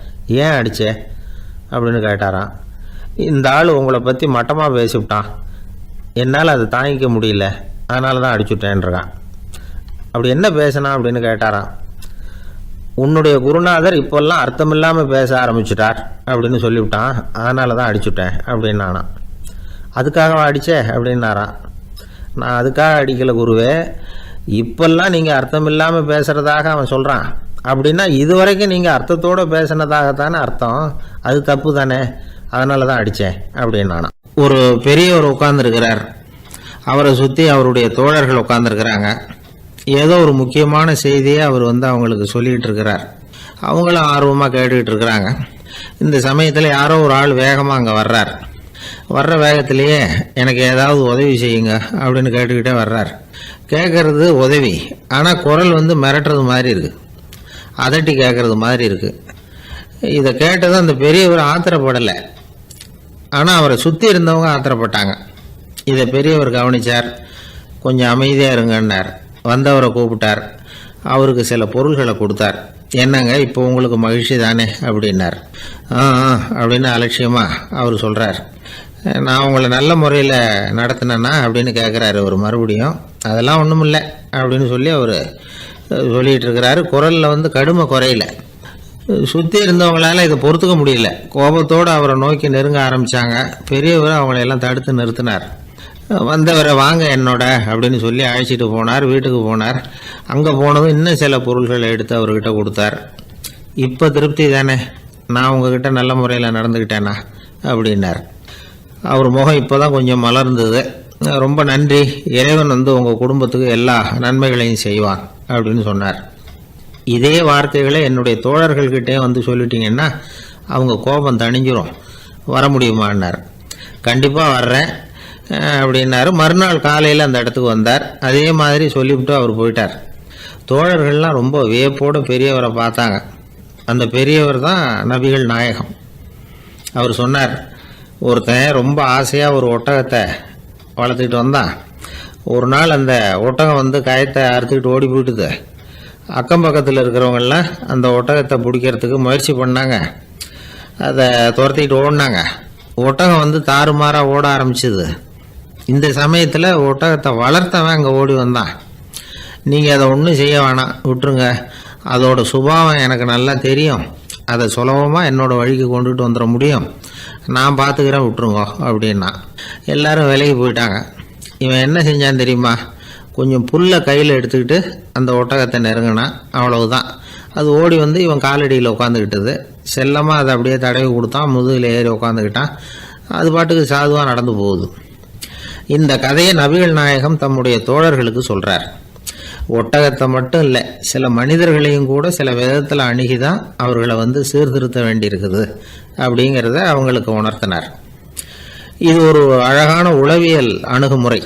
ஏன் அடிச்சே அப்படின்னு கேட்டாரான். இந்த ஆள் உங்களை பற்றி மட்டமாக பேசிவிட்டான், என்னால் அதை தாங்கிக்க முடியல, அதனால தான் அடிச்சுட்டேன்ருக்கான். அப்படி என்ன பேசினா அப்படின்னு கேட்டாரான். உன்னுடைய குருநாதர் இப்போல்லாம் அர்த்தமில்லாமல் பேச ஆரம்பிச்சுட்டார் அப்படின்னு சொல்லிவிட்டான், அதனால தான் அடிச்சுட்டேன் அப்படின்னு நானான். அதுக்காக அடித்தே அப்படின்னாரான். நான் அதுக்காக அடிக்கலை குருவே, இப்போல்லாம் நீங்கள் அர்த்தம் இல்லாமல் பேசுகிறதாக அவன் சொல்கிறான். அப்படின்னா இதுவரைக்கும் நீங்கள் அர்த்தத்தோடு பேசினதாகத்தானே அர்த்தம், அது தப்பு தானே, அதனால தான் அடித்தேன் அப்படின்னு நானான். ஒரு பெரியவர் உட்கார்ந்துருக்கிறார். அவரை சுற்றி அவருடைய தோழர்கள் உட்கார்ந்துருக்கிறாங்க. ஏதோ ஒரு முக்கியமான செய்தியை அவர் அவங்களுக்கு சொல்லிகிட்டு இருக்கிறார். அவங்களும் ஆர்வமாக கேட்டுக்கிட்டு இருக்கிறாங்க. இந்த சமயத்தில் யாரோ ஒரு ஆள் வேகமாக அங்கே வர்றார். வர்ற வேகத்திலேயே எனக்கு ஏதாவது உதவி செய்யுங்க அப்படின்னு கேட்டுக்கிட்டே வர்றார். கேட்குறது உதவி, ஆனால் குரல் மிரட்டுறது மாதிரி இருக்குது, அதட்டி கேட்குறது மாதிரி இருக்குது. இதை கேட்டதும் அந்த பெரியவர் ஆத்திரப்படலை, ஆனால் அவரை சுற்றி இருந்தவங்க ஆத்திரப்பட்டாங்க. இதை பெரியவர் கவனித்தார். கொஞ்சம் அமைதியாக இருங்கன்னார். வந்தவரை கூப்பிட்டார். அவருக்கு சில பொருள்களை கொடுத்தார். என்னங்க இப்போ உங்களுக்கு மகிழ்ச்சி தானே அப்படின்னார். அப்படின்னு அலட்சியமாக அவர் சொல்கிறார். நான் உங்களை நல்ல முறையில் நடத்தினேன்னா அப்படின்னு கேட்குறாரு அவர் மறுபடியும். அதெல்லாம் ஒன்றும் இல்லை அப்படின்னு சொல்லி அவர் சொல்லிகிட்டு இருக்கிறாரு. குரலில் கடுமை குறையில. சுற்றி இருந்தவங்களால இதை பொறுத்துக்க முடியல. கோபத்தோடு அவரை நோக்கி நெருங்க ஆரம்பித்தாங்க. பெரியவர் அவங்களையெல்லாம் தடுத்து நிறுத்தினார். வந்தவரை வாங்க என்னோட அப்படின்னு சொல்லி அழைச்சிட்டு போனார். வீட்டுக்கு போனார். அங்கே போனதும் இன்னும் சில பொருள்களை எடுத்து அவர்கிட்ட கொடுத்தார். இப்போ திருப்தி தானே, நான் உங்ககிட்ட நல்ல முறையில் நடந்துக்கிட்டேனா அப்படின்னார். அவர் முகம் இப்போ தான் கொஞ்சம் மலர்ந்தது. ரொம்ப நன்றி, இறைவன் உங்கள் குடும்பத்துக்கு எல்லா நன்மைகளையும் செய்வான் அப்படின்னு சொன்னார். இதே வார்த்தைகளை என்னுடைய தோழர்கள்கிட்டே சொல்லிட்டீங்கன்னா அவங்க கோபம் தணிஞ்சிரும், வர முடியுமான்னார். கண்டிப்பாக வர்றேன் அப்படின்னாரு. மறுநாள் காலையில் அந்த இடத்துக்கு வந்தார். அதே மாதிரி சொல்லிவிட்டு அவர் போயிட்டார். தோழர்கள்லாம் ரொம்ப வியப்போடு பெரியவரை பார்த்தாங்க. அந்த பெரியவர் தான் நபிகள் நாயகம். அவர் சொன்னார், ஒருத்தன் ரொம்ப ஆசையாக ஒரு ஒட்டகத்தை வளர்த்துக்கிட்டு வந்தான். ஒரு நாள் அந்த ஒட்டகம் கயத்தை அறுத்துக்கிட்டு ஓடி போயிட்டுது. அக்கம் பக்கத்தில் இருக்கிறவங்கெல்லாம் அந்த ஒட்டகத்தை பிடிக்கிறதுக்கு முயற்சி பண்ணாங்க. அதை துரத்திக்கிட்டு ஓடினாங்க. ஒட்டகம் தாறுமாறாக ஓட ஆரம்பிச்சிது. இந்த சமயத்தில் ஒட்டகத்தை வளர்த்தவன் அங்கே ஓடி வந்தான். நீங்கள் அதை ஒன்றும் செய்ய வேணாம், விட்டுருங்க, அதோட சுபாவம் எனக்கு நல்லா தெரியும், அதை சுலபமாக என்னோடய வழிக்கு கொண்டுட்டு வந்துட முடியும், நான் பார்த்துக்கிறேன், விட்டுருங்க அப்படின்னா. எல்லாரும் விலைக்கு போயிட்டாங்க. இவன் என்ன செஞ்சான் தெரியுமா? கொஞ்சம் புல்லை கையில் எடுத்துக்கிட்டு அந்த ஒட்டகத்தை நெருங்கினான். அவ்வளவுதான். அது ஓடி இவன் காலடியில் உட்காந்துக்கிட்டது. செல்லமாக அதை அப்படியே தடவி கொடுத்தான். முதுகில் ஏறி உட்காந்துக்கிட்டான். அது பாட்டுக்கு சாதுவாக நடந்து போகுது. இந்த கதையை நபிகள் நாயகம் தம்முடைய தோழர்களுக்கு சொல்கிறார். ஒட்டகத்தை மட்டும் இல்லை, சில மனிதர்களையும் கூட சில விதத்தில் அணுகி தான் அவர்களை சீர்திருத்த வேண்டியிருக்குது அப்படிங்கிறத அவங்களுக்கு உணர்த்தினார். இது ஒரு அழகான உளவியல் அணுகுமுறை.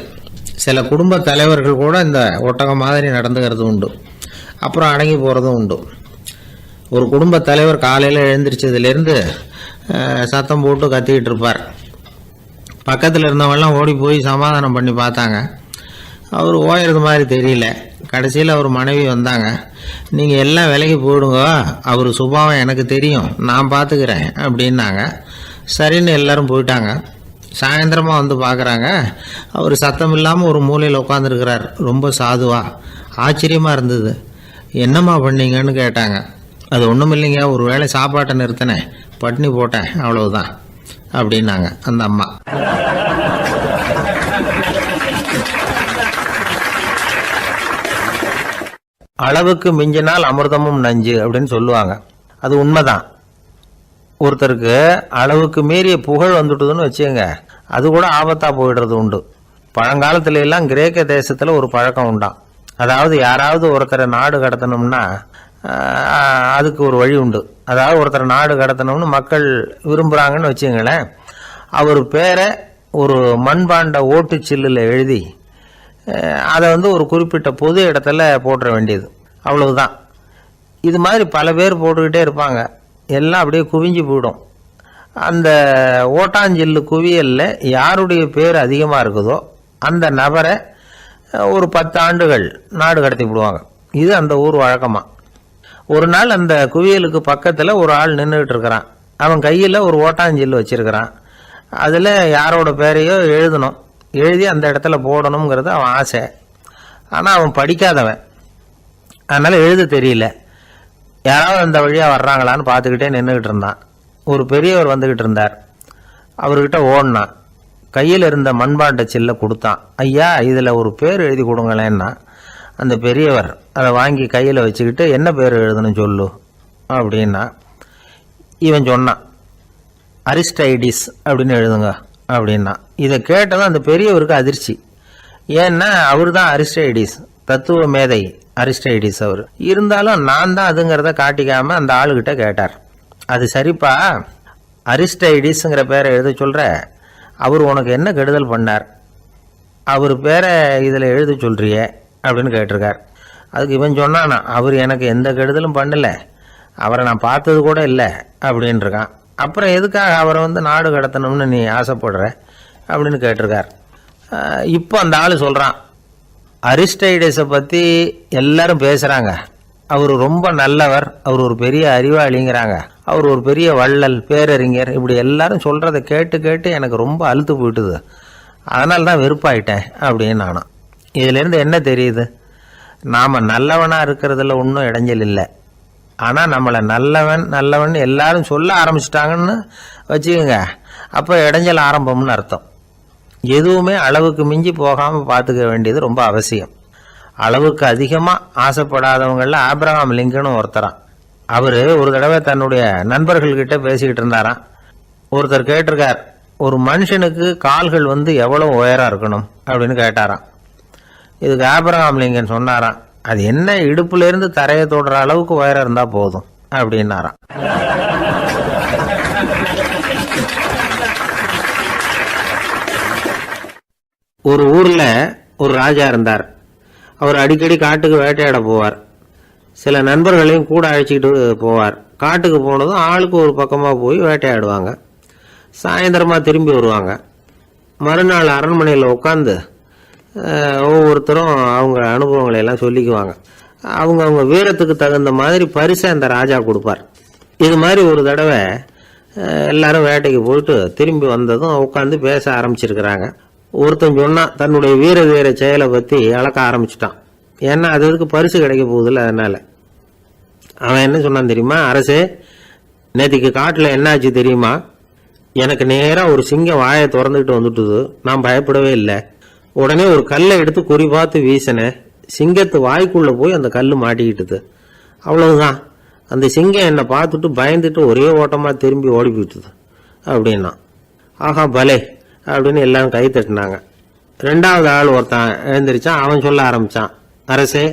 சில குடும்ப தலைவர்கள் கூட இந்த ஒட்டகம் மாதிரி நடந்துக்கிறது உண்டு, அப்புறம் அடங்கி போகிறதும் உண்டு. ஒரு குடும்ப தலைவர் காலையில் எழுந்திரிச்சதுலேருந்து சத்தம் போட்டு கத்திக்கிட்டு இருப்பார். பக்கத்தில் இருந்தவங்கெல்லாம் ஓடி போய் சமாதானம் பண்ணி பார்த்தாங்க. அவர் ஓயறது மாதிரி தெரியல. கடைசியில் அவர் மனைவி வந்தாங்க. நீங்கள் எல்லாம் விலைக்கு போயிடுங்க, அவர் சுபாவம் எனக்கு தெரியும், நான் பார்த்துக்கிறேன் அப்படின்னாங்க. சரின்னு எல்லோரும் போயிட்டாங்க. சாயந்தரமாக பார்க்குறாங்க, அவர் சத்தம் இல்லாமல் ஒரு மூலையில் உட்காந்துருக்கிறார், ரொம்ப சாதுவா. ஆச்சரியமாக இருந்தது. என்னம்மா பண்ணீங்கன்னு கேட்டாங்க. அது ஒன்றும் இல்லைங்க, ஒரு வேளை சாப்பாட்டை நிறுத்தினேன், பட்டினி போட்டேன், அவ்வளவுதான் அப்படின்னாங்க அந்த அம்மா. அளவுக்கு மிஞ்சினால் அமிர்தமும் நஞ்சு அப்படின்னு சொல்லுவாங்க. அது உண்மைதான். ஒருத்தருக்கு அளவுக்கு மீறிய புகழ் வந்துட்டுதுன்னு வச்சுங்க, அது கூட ஆபத்தாக போயிடுறது உண்டு. பழங்காலத்துல எல்லாம் கிரேக்க தேசத்தில் ஒரு பழக்கம் உண்டாம். அதாவது யாராவது ஒருத்தரை நாடு கடத்தணும்னா அதுக்கு ஒரு வழி உண்டு. அதாவது ஒருத்தரை நாடு கடத்தணும்னு மக்கள் விரும்புகிறாங்கன்னு வச்சுங்களேன், அவர் பேரை ஒரு மண்பாண்ட ஓட்டுச்சில்லில் எழுதி அதை ஒரு குறிப்பிட்ட பொது இடத்துல போட்டுற வேண்டியது, அவ்வளவுதான். இது மாதிரி பல பேர் போட்டுக்கிட்டே இருப்பாங்க, எல்லாம் அப்படியே குவிஞ்சு போயிடும். அந்த ஓட்டாஞ்சில்லு குவியலில் யாருடைய பேர் அதிகமாக இருக்குதோ அந்த நபரை ஒரு 10 ஆண்டுகள் நாடு கடத்தி விடுவாங்க. இது அந்த ஊர் வழக்கமாக. ஒரு நாள் அந்த குவியலுக்கு பக்கத்தில் ஒரு ஆள் நின்றுக்கிட்டு இருக்கிறான். அவன் கையில் ஒரு ஓட்டாஞ்சில்லு வச்சுருக்கிறான். அதில் யாரோட பேரையோ எழுதணும், எழுதி அந்த இடத்துல போடணுங்கிறது அவன் ஆசை. ஆனால் அவன் படிக்காதவன், அதனால் எழுத தெரியல. யாராவது அந்த வழியாக வர்றாங்களான்னு பார்த்துக்கிட்டே நின்றுக்கிட்டு இருந்தான். ஒரு பெரியவர் வந்துக்கிட்டு இருந்தார். அவர்கிட்ட ஓடினான். கையில் இருந்த மண்பாண்ட சில்லை கொடுத்தான். ஐயா, இதில் ஒரு பேர் எழுதி கொடுங்களேன்னா அந்த பெரியவர் அதை வாங்கி கையில் வச்சுக்கிட்டு, என்ன பேர் எழுதணும் சொல்லு அப்படின்னா இவன் சொன்னான், அரிஸ்டைடிஸ் அப்படின்னு எழுதுங்க அப்படின்னா. இதை கேட்டதும் அந்த பெரியவருக்கு அதிர்ச்சி. ஏன்னா அவர் தான் அரிஸ்டைடிஸ், தத்துவ மேதை அரிஸ்டைடிஸ் அவர். இருந்தாலும் நான் தான் அதுங்கிறத காட்டிக்காமல் அந்த ஆளுகிட்ட கேட்டார். அது சரிப்பா, அரிஸ்டைடிஸுங்கிற பேரை எழுத சொல்கிற, அவர் உனக்கு என்ன கெடுதல் பண்ணார், அவர் பேரை இதில் எழுத சொல்கிறியே அப்படின்னு கேட்டிருக்கார். அதுக்கு இவன் சொன்னானா, அவர் எனக்கு எந்த கெடுதலும் பண்ணலை, அவரை நான் பார்த்தது கூட இல்லை அப்படின்ட்டுருக்கான். அப்புறம் எதுக்காக அவரை நாடு கடத்தணும்னு நீ ஆசைப்படுற அப்படின்னு கேட்டிருக்கார். இப்போ அந்த ஆள் சொல்கிறான், அரிஸ்டைடஸை பற்றி எல்லாரும் பேசுகிறாங்க, அவர் ரொம்ப நல்லவர், அவர் ஒரு பெரிய அறிவாளிங்கிறாங்க, அவர் ஒரு பெரிய வள்ளல், பேரறிஞர், இப்படி எல்லாரும் சொல்கிறத கேட்டு கேட்டு எனக்கு ரொம்ப அழுத்து போயிட்டுது, அதனால தான் வெறுப்பாயிட்டேன் அப்படின்னு நானும். இதிலேருந்து என்ன தெரியுது, நாம் நல்லவனாக இருக்கிறதுல ஒன்றும் இடைஞ்சல் இல்லை. ஆனால் நம்மளை நல்லவன் நல்லவன் எல்லாரும் சொல்ல ஆரம்பிச்சிட்டாங்கன்னு வச்சுக்கோங்க, அப்போ இடைஞ்சல் ஆரம்பம்னு அர்த்தம். எதுவுமே அளவுக்கு மிஞ்சி போகாமல் பார்த்துக்க வேண்டியது ரொம்ப அவசியம். அளவுக்கு அதிகமாக ஆசைப்படாதவங்களில் ஆப்ரஹாம் லிங்கனும் ஒருத்தரான். அவர் ஒரு தடவை தன்னுடைய நண்பர்கள்கிட்ட பேசிக்கிட்டு இருந்தாராம். ஒருத்தர் கேட்டிருக்கார், ஒரு மனுஷனுக்கு கால்கள் எவ்வளோ உயரம் இருக்கணும் அப்படின்னு கேட்டாராம். இதுக்கு ஆப்ரஹாம் லிங்கன் சொன்னாராம், அது என்ன, இடுப்புலேருந்து தரையை தொடுற அளவுக்கு உயரம் இருந்தால் போதும் அப்படின்னாராம். ஒரு ஊரில் ஒரு ராஜா இருந்தார். அவர் அடிக்கடி காட்டுக்கு வேட்டையாட போவார். சில நண்பர்களையும் கூட அழைச்சிக்கிட்டு போவார். காட்டுக்கு போனதும் ஆளுக்கு ஒரு பக்கமாக போய் வேட்டையாடுவாங்க. சாயந்தரமாக திரும்பி வருவாங்க. மறுநாள் அரண்மனையில் உட்காந்து ஒவ்வொருத்தரும் அவங்க அனுபவங்களை எல்லாம் சொல்லிக்குவாங்க. அவங்க வீரத்துக்கு தகுந்த மாதிரி பரிசை அந்த ராஜா கொடுப்பார். இது மாதிரி ஒரு தடவை எல்லாரும் வேட்டைக்கு போயிட்டு திரும்பி வந்ததும் உட்காந்து பேச ஆரம்பிச்சிருக்கிறாங்க. ஒருத்தன் சொன்னான், தன்னுடைய வீர செயலை பற்றி அளக்க ஆரம்பிச்சிட்டான். ஏன்னா அது எதுக்கு பரிசு கிடைக்க போகுதில்ல, அதனால். அவன் என்ன சொன்னான் தெரியுமா, அரசே, நேற்றுக்கு காட்டில் என்ன ஆச்சு தெரியுமா, எனக்கு நேராக ஒரு சிங்கம் வாயை திறந்துக்கிட்டு வந்துட்டுது, நான் பயப்படவே இல்லை. உடனே ஒரு கல்லை எடுத்து குறி பார்த்து வீசினேன், சிங்கத்து வாய்க்குள்ளே போய் அந்த கல் மாட்டிக்கிட்டுது, அவ்வளவுதான். அந்த சிங்கம் என்னை பார்த்துட்டு பயந்துட்டு ஒரே ஓட்டமாக திரும்பி ஓடி போயிட்டுது அப்படின்னா. ஆஹா பலே அப்படின்னு எல்லாரும் கை தட்டினாங்க. ரெண்டாவது ஆள் ஒருத்தன் எழுந்திரிச்சான். அவன் சொல்ல ஆரம்பித்தான், அரசே,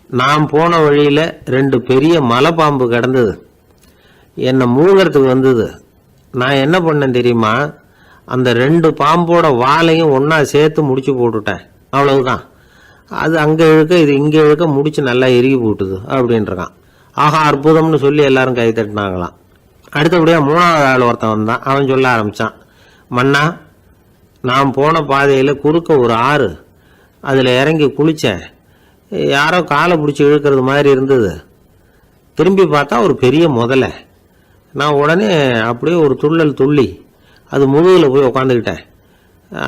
நான் போன வழியில் 2 பெரிய மலைப்பாம்பு கிடந்தது, என்னை மூழ்கிறதுக்கு வந்தது. நான் என்ன பண்ணேன் தெரியுமா, அந்த 2 பாம்போட வாலையும் ஒன்றா சேர்த்து முடிச்சு போட்டுட்டேன், அவ்வளவுதான். அது அங்கே இழுக்க இது இங்கே இழுக்க முடிச்சு நல்லா இறுகி போட்டுது அப்படின்றான். ஆஹா அற்புதம்னு சொல்லி எல்லாரும் கை தட்டினாங்களாம். அடுத்தபடியாக 3வது ஆள் ஒருத்தன் வந்தான். அவன் சொல்ல ஆரம்பித்தான், மன்னா, நான் போன பாதையில் குறுக்க ஒரு ஆறு, அதில் இறங்கி குளித்தேன், யாரோ காலை பிடிச்சி இழுக்கிறது மாதிரி இருந்தது. திரும்பி பார்த்தா ஒரு பெரிய முதலை. நான் உடனே அப்படியே ஒரு துள்ளல் துள்ளி அது முதுகில் போய் உக்காந்துக்கிட்டேன்.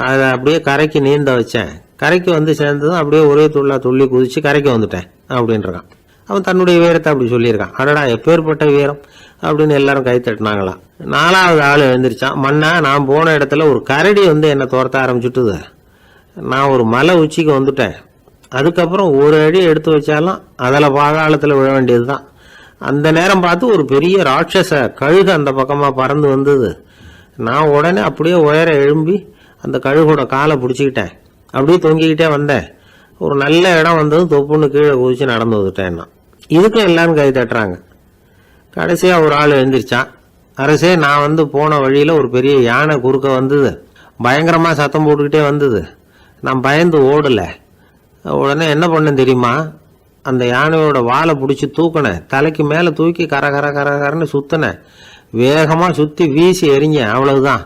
அதை அப்படியே கரைக்கு நீந்த வச்சேன். கரைக்கு சேர்ந்ததும் அப்படியே ஒரே துள்ளி குதித்து கரைக்கு வந்துட்டேன் அப்படின்றான். அவன் தன்னுடைய வீரத்தை அப்படி சொல்லியிருக்கான். அடடா எப்பேற்பட்ட வீரம் அப்படின்னு எல்லாரும் கை தட்டினாங்களாம். 4வது ஆள் எழுந்திரிச்சான், மன்னா, நான் போன இடத்துல ஒரு கரடி என்னை துரத்த ஆரம்பிச்சுட்டுது. நான் ஒரு மலை உச்சிக்கு வந்துட்டேன். அதுக்கப்புறம் ஒரு அடி எடுத்து வச்சாலும் அதில் பாதாளத்தில் விழ வேண்டியது தான். அந்த நேரம் பார்த்து ஒரு பெரிய ராட்சச கழுகு அந்த பக்கமாக பறந்து வந்தது. நான் உடனே அப்படியே உயர எழும்பி அந்த கழுகோட காலை பிடிச்சிக்கிட்டேன், அப்படியே தொங்கிக்கிட்டே வந்தேன். ஒரு நல்ல இடம் வந்ததும் தொப்புன்னு கீழே குதிச்சு நடந்து வந்துட்டேன்னா. இதுக்கும் எல்லாரும் கை தட்டுறாங்க. கடைசியாக ஒரு ஆள் எழுந்திரிச்சான். அரசே, நான் வந்து போன வழியில் ஒரு பெரிய யானை குறுக்க வந்தது, பயங்கரமாக சத்தம் போட்டுக்கிட்டே வந்தது. நான் பயந்து ஓடலை. உடனே என்ன பண்ணேன் தெரியுமா? அந்த யானையோட வாலை பிடிச்சி தூக்கினேன், தலைக்கு மேலே தூக்கி கரன்னு சுற்றினேன், வேகமாக சுற்றி வீசி எறிஞ்சேன், அவ்வளவுதான்.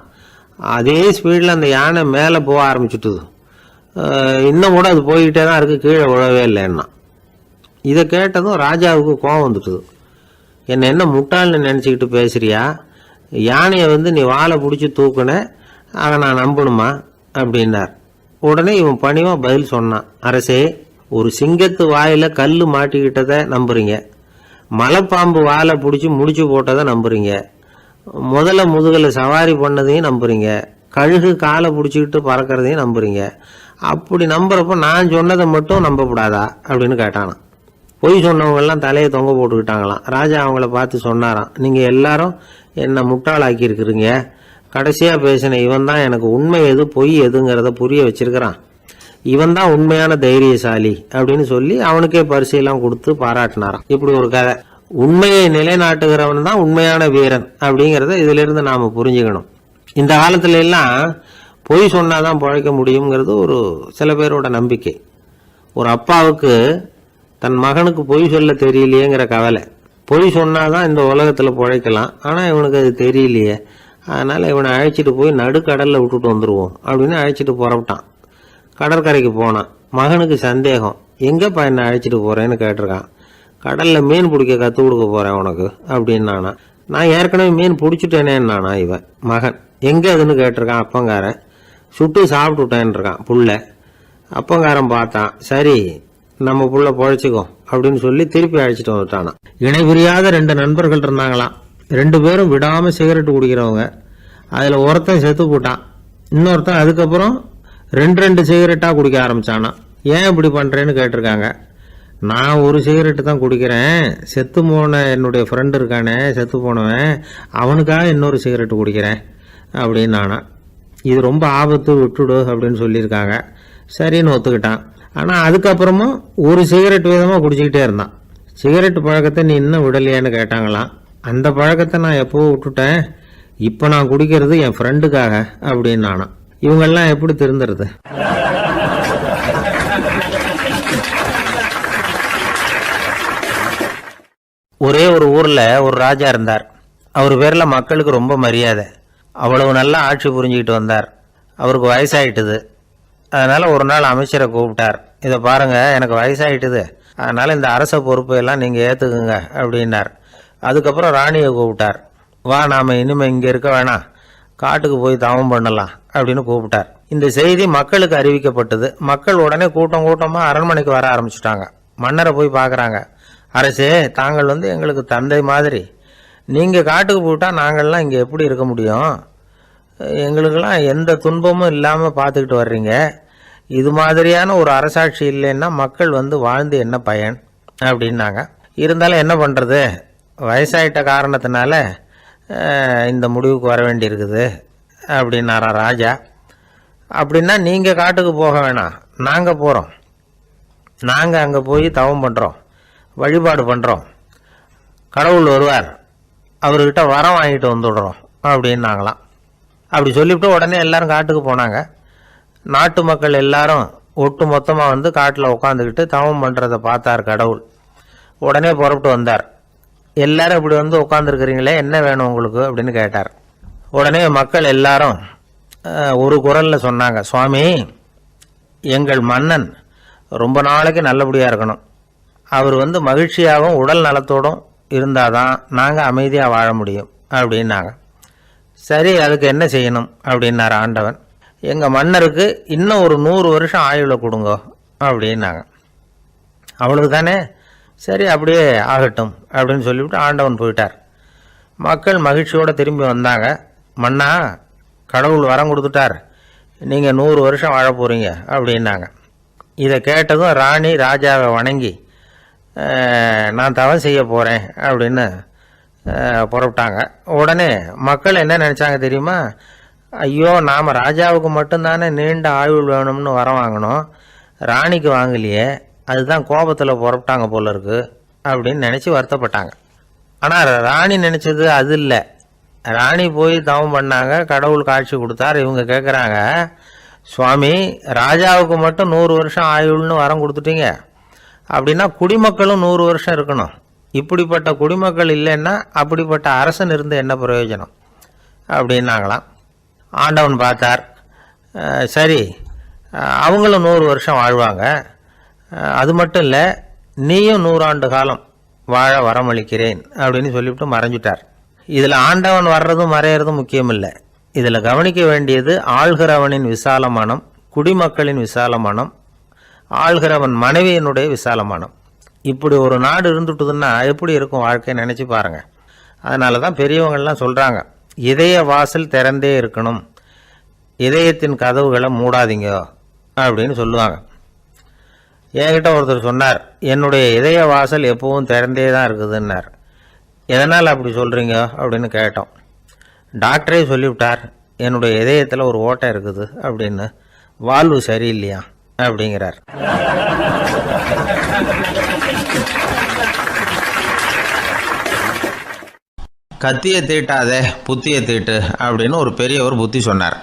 அதே ஸ்பீடில் அந்த யானை மேலே போக ஆரம்பிச்சுட்டுது. இன்னும் கூட அது போய்கிட்டே தான் இருக்குது, கீழே விழவே இல்லைன்னா. இதை கேட்டதும் ராஜாவுக்கு கோபம் வந்துட்டுது. என்ன முட்டாள்னு நினச்சிக்கிட்டு பேசுறியா? யானையை வந்து நீ வாழை பிடிச்சி தூக்குன, அதை நான் நம்பணுமா அப்படின்னார். உடனே இவன் பணிவாக பதில் சொன்னான். அரசே, ஒரு சிங்கத்து வாயில் கல் மாட்டிக்கிட்டதை நம்புறீங்க, மலைப்பாம்பு வாழை பிடிச்சி முடிச்சு போட்டதை நம்புறீங்க, முதல்ல முதுகில் சவாரி பண்ணதையும் நம்புறீங்க, கழுகு காலை பிடிச்சிக்கிட்டு பறக்கிறதையும் நம்புறீங்க. அப்படி நம்புறப்ப நான் சொன்னதை மட்டும் நம்பக்கூடாதா அப்படின்னு கேட்டானான். பொய் சொன்னவங்கெல்லாம் தலையை தொங்க போட்டுக்கிட்டாங்களாம். ராஜா அவங்கள பார்த்து சொன்னாராம், நீங்கள் எல்லாரும் என்னை முட்டாளாக்கி இருக்கிறீங்க. கடைசியாக பேசின இவன் தான் எனக்கு உண்மை எது பொய் எதுங்கிறத புரிய வச்சிருக்கிறான். இவன் தான் உண்மையான தைரியசாலி அப்படின்னு சொல்லி அவனுக்கே பரிசையெல்லாம் கொடுத்து பாராட்டினாராம். இப்படி ஒரு கதை. உண்மையை நிலைநாட்டுகிறவன் தான் உண்மையான வீரன் அப்படிங்கிறத இதிலிருந்து நாம் புரிஞ்சுக்கணும். இந்த காலத்துல எல்லாம் பொய் சொன்னாதான் பிழைக்க முடியுங்கிறது ஒரு சில பேரோட நம்பிக்கை. ஒரு அப்பாவுக்கு தன் மகனுக்கு பொய் சொல்ல தெரியலையேங்கிற கவலை. பொய் சொன்னாதான் இந்த உலகத்தில் பிழைக்கலாம், ஆனால் இவனுக்கு அது தெரியலையே, அதனால் இவனை அழைச்சிட்டு போய் நடுக்கடலில் விட்டுட்டு வந்துடுவோம் அப்படின்னு அழைச்சிட்டு புறப்பட்டான். கடற்கரைக்கு போனான். மகனுக்கு சந்தேகம், எங்கேப்பா என்னை அழைச்சிட்டு போகிறேன்னு கேட்டிருக்கான். கடலில் மீன் பிடிக்க கற்றுக் கொடுக்க போகிறேன் உனக்கு அப்படின்னானா. நான் ஏற்கனவே மீன் பிடிச்சிட்டேனேன்னானா இவன் மகன். எங்கே அதுன்னு கேட்டிருக்கான் அப்பங்காரன். சுட்டு சாப்பிட்டுட்டேன்ருக்கான் புள்ள. அப்பங்காரன் பார்த்தான், சரி நம்ம புள்ள பொழைச்சிக்கோ அப்படின்னு சொல்லி திருப்பி அழைச்சிட்டு வந்துட்டானா. இணை புரியாத 2 நண்பர்கள் இருந்தாங்களாம். 2 பேரும் விடாமல் சிகரெட்டு குடிக்கிறவங்க. அதில் ஒருத்தன் செத்து போட்டான். இன்னொருத்தன் அதுக்கப்புறம் 2 சிகரெட்டாக குடிக்க ஆரம்பிச்சானா. ஏன் இப்படி பண்ணுறேன்னு கேட்டிருக்காங்க. நான் ஒரு சிகரெட்டு தான் குடிக்கிறேன், செத்து போன என்னுடைய ஃப்ரெண்டு இருக்கானே செத்து போனவன், அவனுக்காக இன்னொரு சிகரெட்டு குடிக்கிறேன் அப்படின்னு நானா. இது ரொம்ப ஆபத்து, விட்டுடு அப்படின்னு சொல்லியிருக்காங்க. சரின்னு ஒத்துக்கிட்டான். ஆனால் அதுக்கப்புறமும் ஒரு சிகரெட் விதமாக குடிச்சிக்கிட்டே இருந்தான். சிகரெட்டு பழக்கத்தை நீ இன்னும் விடலையான்னு கேட்டாங்களாம். அந்த பழக்கத்தை நான் எப்போ விட்டுட்டேன், இப்போ நான் குடிக்கிறது என் ஃப்ரெண்டுக்காக அப்படின்னு நானா. இவங்கெல்லாம் எப்படி திருந்துறது? ஒரே ஒரு ஊரில் ஒரு ராஜா இருந்தார். அவர் பேரில் மக்களுக்கு ரொம்ப மரியாதை. அவ்வளவு நல்லா ஆட்சி புரிஞ்சுக்கிட்டு வந்தார். அவருக்கு வயசாயிட்டுது. அதனால் ஒரு நாள் அமைச்சரை கூப்பிட்டார். இதை பாருங்கள், எனக்கு வயசாயிட்டுது, அதனால் இந்த அரச பொறுப்பையெல்லாம் நீங்கள் ஏற்றுக்குங்க அப்படின்னார். அதுக்கப்புறம் ராணியை கூப்பிட்டார். வா, நாம் இனிமேல் இங்கே இருக்க வேணாம், காட்டுக்கு போய் தவம் பண்ணலாம் அப்படின்னு கூப்பிட்டார். இந்த செய்தி மக்களுக்கு அறிவிக்கப்பட்டது. மக்கள் உடனே கூட்டமாக அரண்மனைக்கு வர ஆரம்பிச்சிட்டாங்க. மன்னரை போய் பார்க்குறாங்க. அரசே, தாங்கள் வந்து எங்களுக்கு தந்தை மாதிரி. நீங்கள் காட்டுக்கு போயிட்டால் நாங்கள்லாம் இங்கே எப்படி இருக்க முடியும்? எங்களுக்கெல்லாம் எந்த துன்பமும் இல்லாமல் பார்த்துக்கிட்டு வர்றீங்க. இது மாதிரியான ஒரு அரசாட்சி இல்லைன்னா மக்கள் வந்து வாழ்ந்து என்ன பயன் அப்படின்னாங்க. இருந்தாலும் என்ன பண்ணுறது, வயசாயிட்ட காரணத்தினால இந்த முடிவுக்கு வர வேண்டியிருக்குது அப்படின்னாரா ராஜா. அப்படின்னா நீங்கள் காட்டுக்கு போக வேணாம், நாங்கள் போகிறோம். நாங்கள் அங்கே போய் தவம் பண்ணுறோம், வழிபாடு பண்ணுறோம். கடவுள் வருவார், அவர்கிட்ட வரம் வாங்கிட்டு வந்துடுறோம் அப்படின்னாங்களாம். அப்படி சொல்லிவிட்டு உடனே எல்லாரும் காட்டுக்கு போனாங்க. நாட்டு மக்கள் எல்லாரும் ஒட்டு மொத்தமாக வந்து காட்டில் உட்காந்துக்கிட்டு தவம் பண்ணுறதை பார்த்தார் கடவுள். உடனே புறப்பட்டு வந்தார். எல்லாரும் இப்படி வந்து உட்காந்துருக்கிறீங்களே, என்ன வேணும் உங்களுக்கு அப்படின்னு கேட்டார். உடனே மக்கள் எல்லாரும் ஒரு குரலில் சொன்னாங்க, சுவாமி, எங்கள் மன்னன் ரொம்ப நாளைக்கு நல்லபடியாக இருக்கணும். அவர் வந்து மகிழ்ச்சியாகவும் உடல் நலத்தோடும் இருந்தால் தான் நாங்கள் அமைதியாக வாழ முடியும் அப்படின்னாங்க. சரி, அதுக்கு என்ன செய்யணும் அப்படின்னார் ஆண்டவன். எங்கள் மன்னருக்கு இன்னும் ஒரு 100 வருஷம் ஆயுளை கொடுங்க அப்படின்னாங்க. அவ்வளவு தானே, சரி அப்படியே ஆகட்டும் அப்படின்னு சொல்லிவிட்டு ஆண்டவன் போயிட்டார். மக்கள் மகிழ்ச்சியோடு திரும்பி வந்தாங்க. மன்னா, கடவுள் வரம் கொடுத்துட்டார், நீங்கள் 100 வருஷம் வாழ போகிறீங்க அப்படின்னாங்க. இதை கேட்டதும் ராணி ராஜாவை வணங்கி, நான் தவம் செய்ய போகிறேன் அப்படின்னு புறப்பட்டாங்க. உடனே மக்கள் என்ன நினச்சாங்க தெரியுமா? ஐயோ, நாம் ராஜாவுக்கு மட்டும்தானே நீண்ட ஆயுள் வேணும்னு வரம் வாங்கினோம், ராணிக்கு வாங்கலையே, அதுதான் கோபத்தில் புறப்பட்டாங்க போல இருக்கு அப்படின்னு நினச்சி வருத்தப்பட்டாங்க. ஆனால் ராணி நினச்சது அது இல்லை. ராணி போய் தவம் பண்ணாங்க, கடவுள் காட்சி கொடுத்தார். இவங்க கேட்குறாங்க, சுவாமி ராஜாவுக்கு மட்டும் 100 வருஷம் ஆயுள்னு வரம் கொடுத்துட்டீங்க, அப்படின்னா குடிமக்களும் 100 வருஷம் இருக்கணும். இப்படிப்பட்ட குடிமக்கள் இல்லைன்னா அப்படிப்பட்ட அரசன் இருந்து என்ன பிரயோஜனம் அப்படின்னாங்களாம். ஆண்டவன் பார்த்தார், சரி அவங்களும் 100 வருஷம் வாழ்வாங்க, அது மட்டும் இல்லை நீயும் 100 ஆண்டு காலம் வாழ வரமளிக்கிறேன் அப்படின்னு சொல்லிவிட்டு மறைஞ்சிட்டார். இதில் ஆண்டவன் வர்றதும் மறையிறதும் முக்கியம் இல்லை. இதில் கவனிக்க வேண்டியது ஆள்கிறவனின் விசால மனம், குடிமக்களின் விசால மனம், ஆள்கிறவன் மனைவியினுடைய விசால மனம். இப்படி ஒரு நாடு இருந்துட்டுதுன்னா எப்படி இருக்கும் வாழ்க்கை நினச்சி பாருங்கள். அதனால தான் பெரியவங்கள்லாம் சொல்கிறாங்க, இதய வாசல் திறந்தே இருக்கணும், இதயத்தின் கதவுகளை மூடாதீங்க அப்படின்னு சொல்லுவாங்க. என்கிட்ட ஒருத்தர் சொன்னார், என்னுடைய இதய வாசல் எப்பவும் திறந்தே தான் இருக்குதுன்னார். எதனால் அப்படி சொல்கிறீங்க அப்படின்னு கேட்டோம். டாக்டரே சொல்லிவிட்டார், என்னுடைய இதயத்தில் ஒரு ஓட்டை இருக்குது அப்படின்னு, வால்வு சரியில்லையா அப்படிங்கிறார். கத்தியை தீட்டாதே புத்தியை தீட்டு அப்படின்னு ஒரு பெரியவர் புத்தி சொன்னார்.